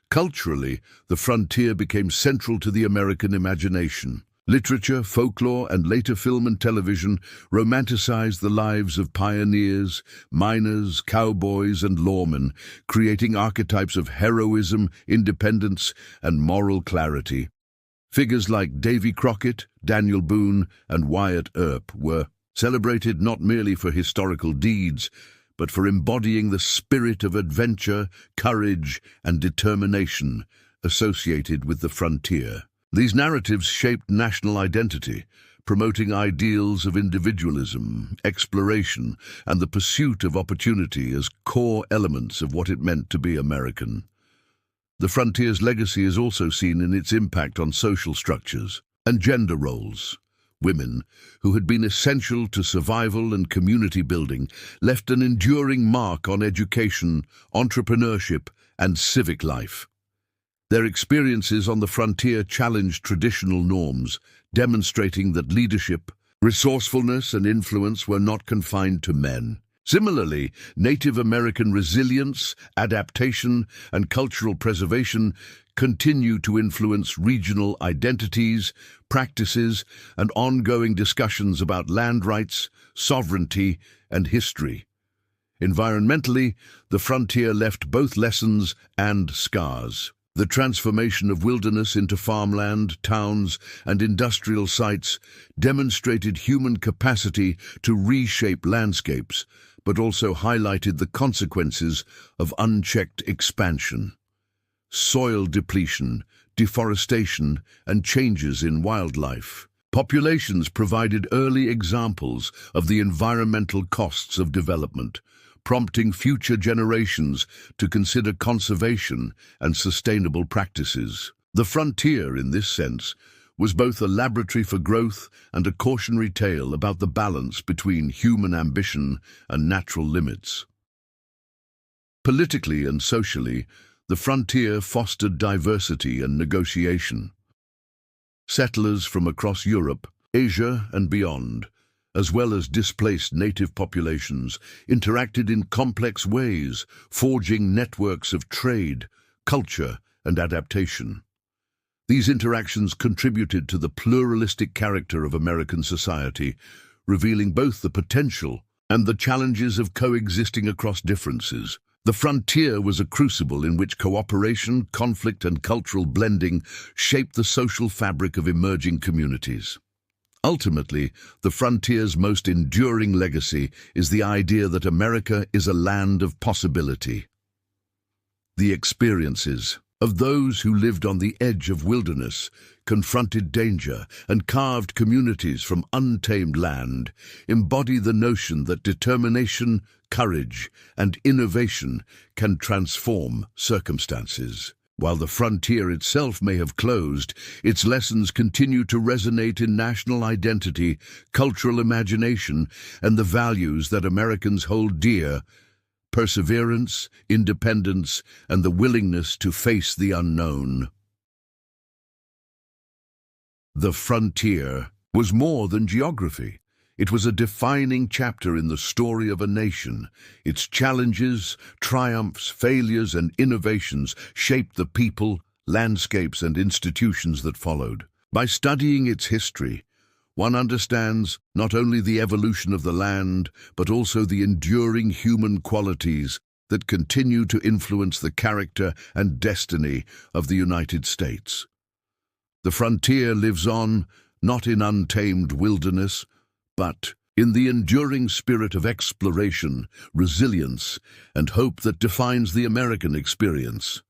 Culturally, the frontier became central to the American imagination. Literature, folklore, and later film and television romanticized the lives of pioneers, miners, cowboys, and lawmen, creating archetypes of heroism, independence, and moral clarity. Figures like Davy Crockett, Daniel Boone, and Wyatt Earp were celebrated not merely for historical deeds, but for embodying the spirit of adventure, courage, and determination associated with the frontier. These narratives shaped national identity, promoting ideals of individualism, exploration, and the pursuit of opportunity as core elements of what it meant to be American. The frontier's legacy is also seen in its impact on social structures and gender roles. Women, who had been essential to survival and community building, left an enduring mark on education, entrepreneurship, and civic life. Their experiences on the frontier challenged traditional norms, demonstrating that leadership, resourcefulness, and influence were not confined to men. Similarly, Native American resilience, adaptation, and cultural preservation continue to influence regional identities, practices, and ongoing discussions about land rights, sovereignty, and history. Environmentally, the frontier left both lessons and scars. The transformation of wilderness into farmland, towns, and industrial sites demonstrated human capacity to reshape landscapes, but also highlighted the consequences of unchecked expansion. Soil depletion, deforestation, and changes in wildlife. Populations provided early examples of the environmental costs of development, prompting future generations to consider conservation and sustainable practices. The frontier, in this sense, was both a laboratory for growth and a cautionary tale about the balance between human ambition and natural limits. Politically and socially, the frontier fostered diversity and negotiation. Settlers from across Europe, Asia, and beyond, as well as displaced native populations, interacted in complex ways, forging networks of trade, culture, and adaptation. These interactions contributed to the pluralistic character of American society, revealing both the potential and the challenges of coexisting across differences. The frontier was a crucible in which cooperation, conflict, and cultural blending shaped the social fabric of emerging communities. Ultimately, the frontier's most enduring legacy is the idea that America is a land of possibility. The experiences of those who lived on the edge of wilderness, confronted danger, and carved communities from untamed land embody the notion that determination, courage, and innovation can transform circumstances. While the frontier itself may have closed, its lessons continue to resonate in national identity, cultural imagination, and the values that Americans hold dear: perseverance, independence, and the willingness to face the unknown. The frontier was more than geography. It was a defining chapter in the story of a nation. Its challenges, triumphs, failures, and innovations shaped the people, landscapes, and institutions that followed. By studying its history, one understands not only the evolution of the land, but also the enduring human qualities that continue to influence the character and destiny of the United States. The frontier lives on, not in untamed wilderness, but in the enduring spirit of exploration, resilience, and hope that defines the American experience.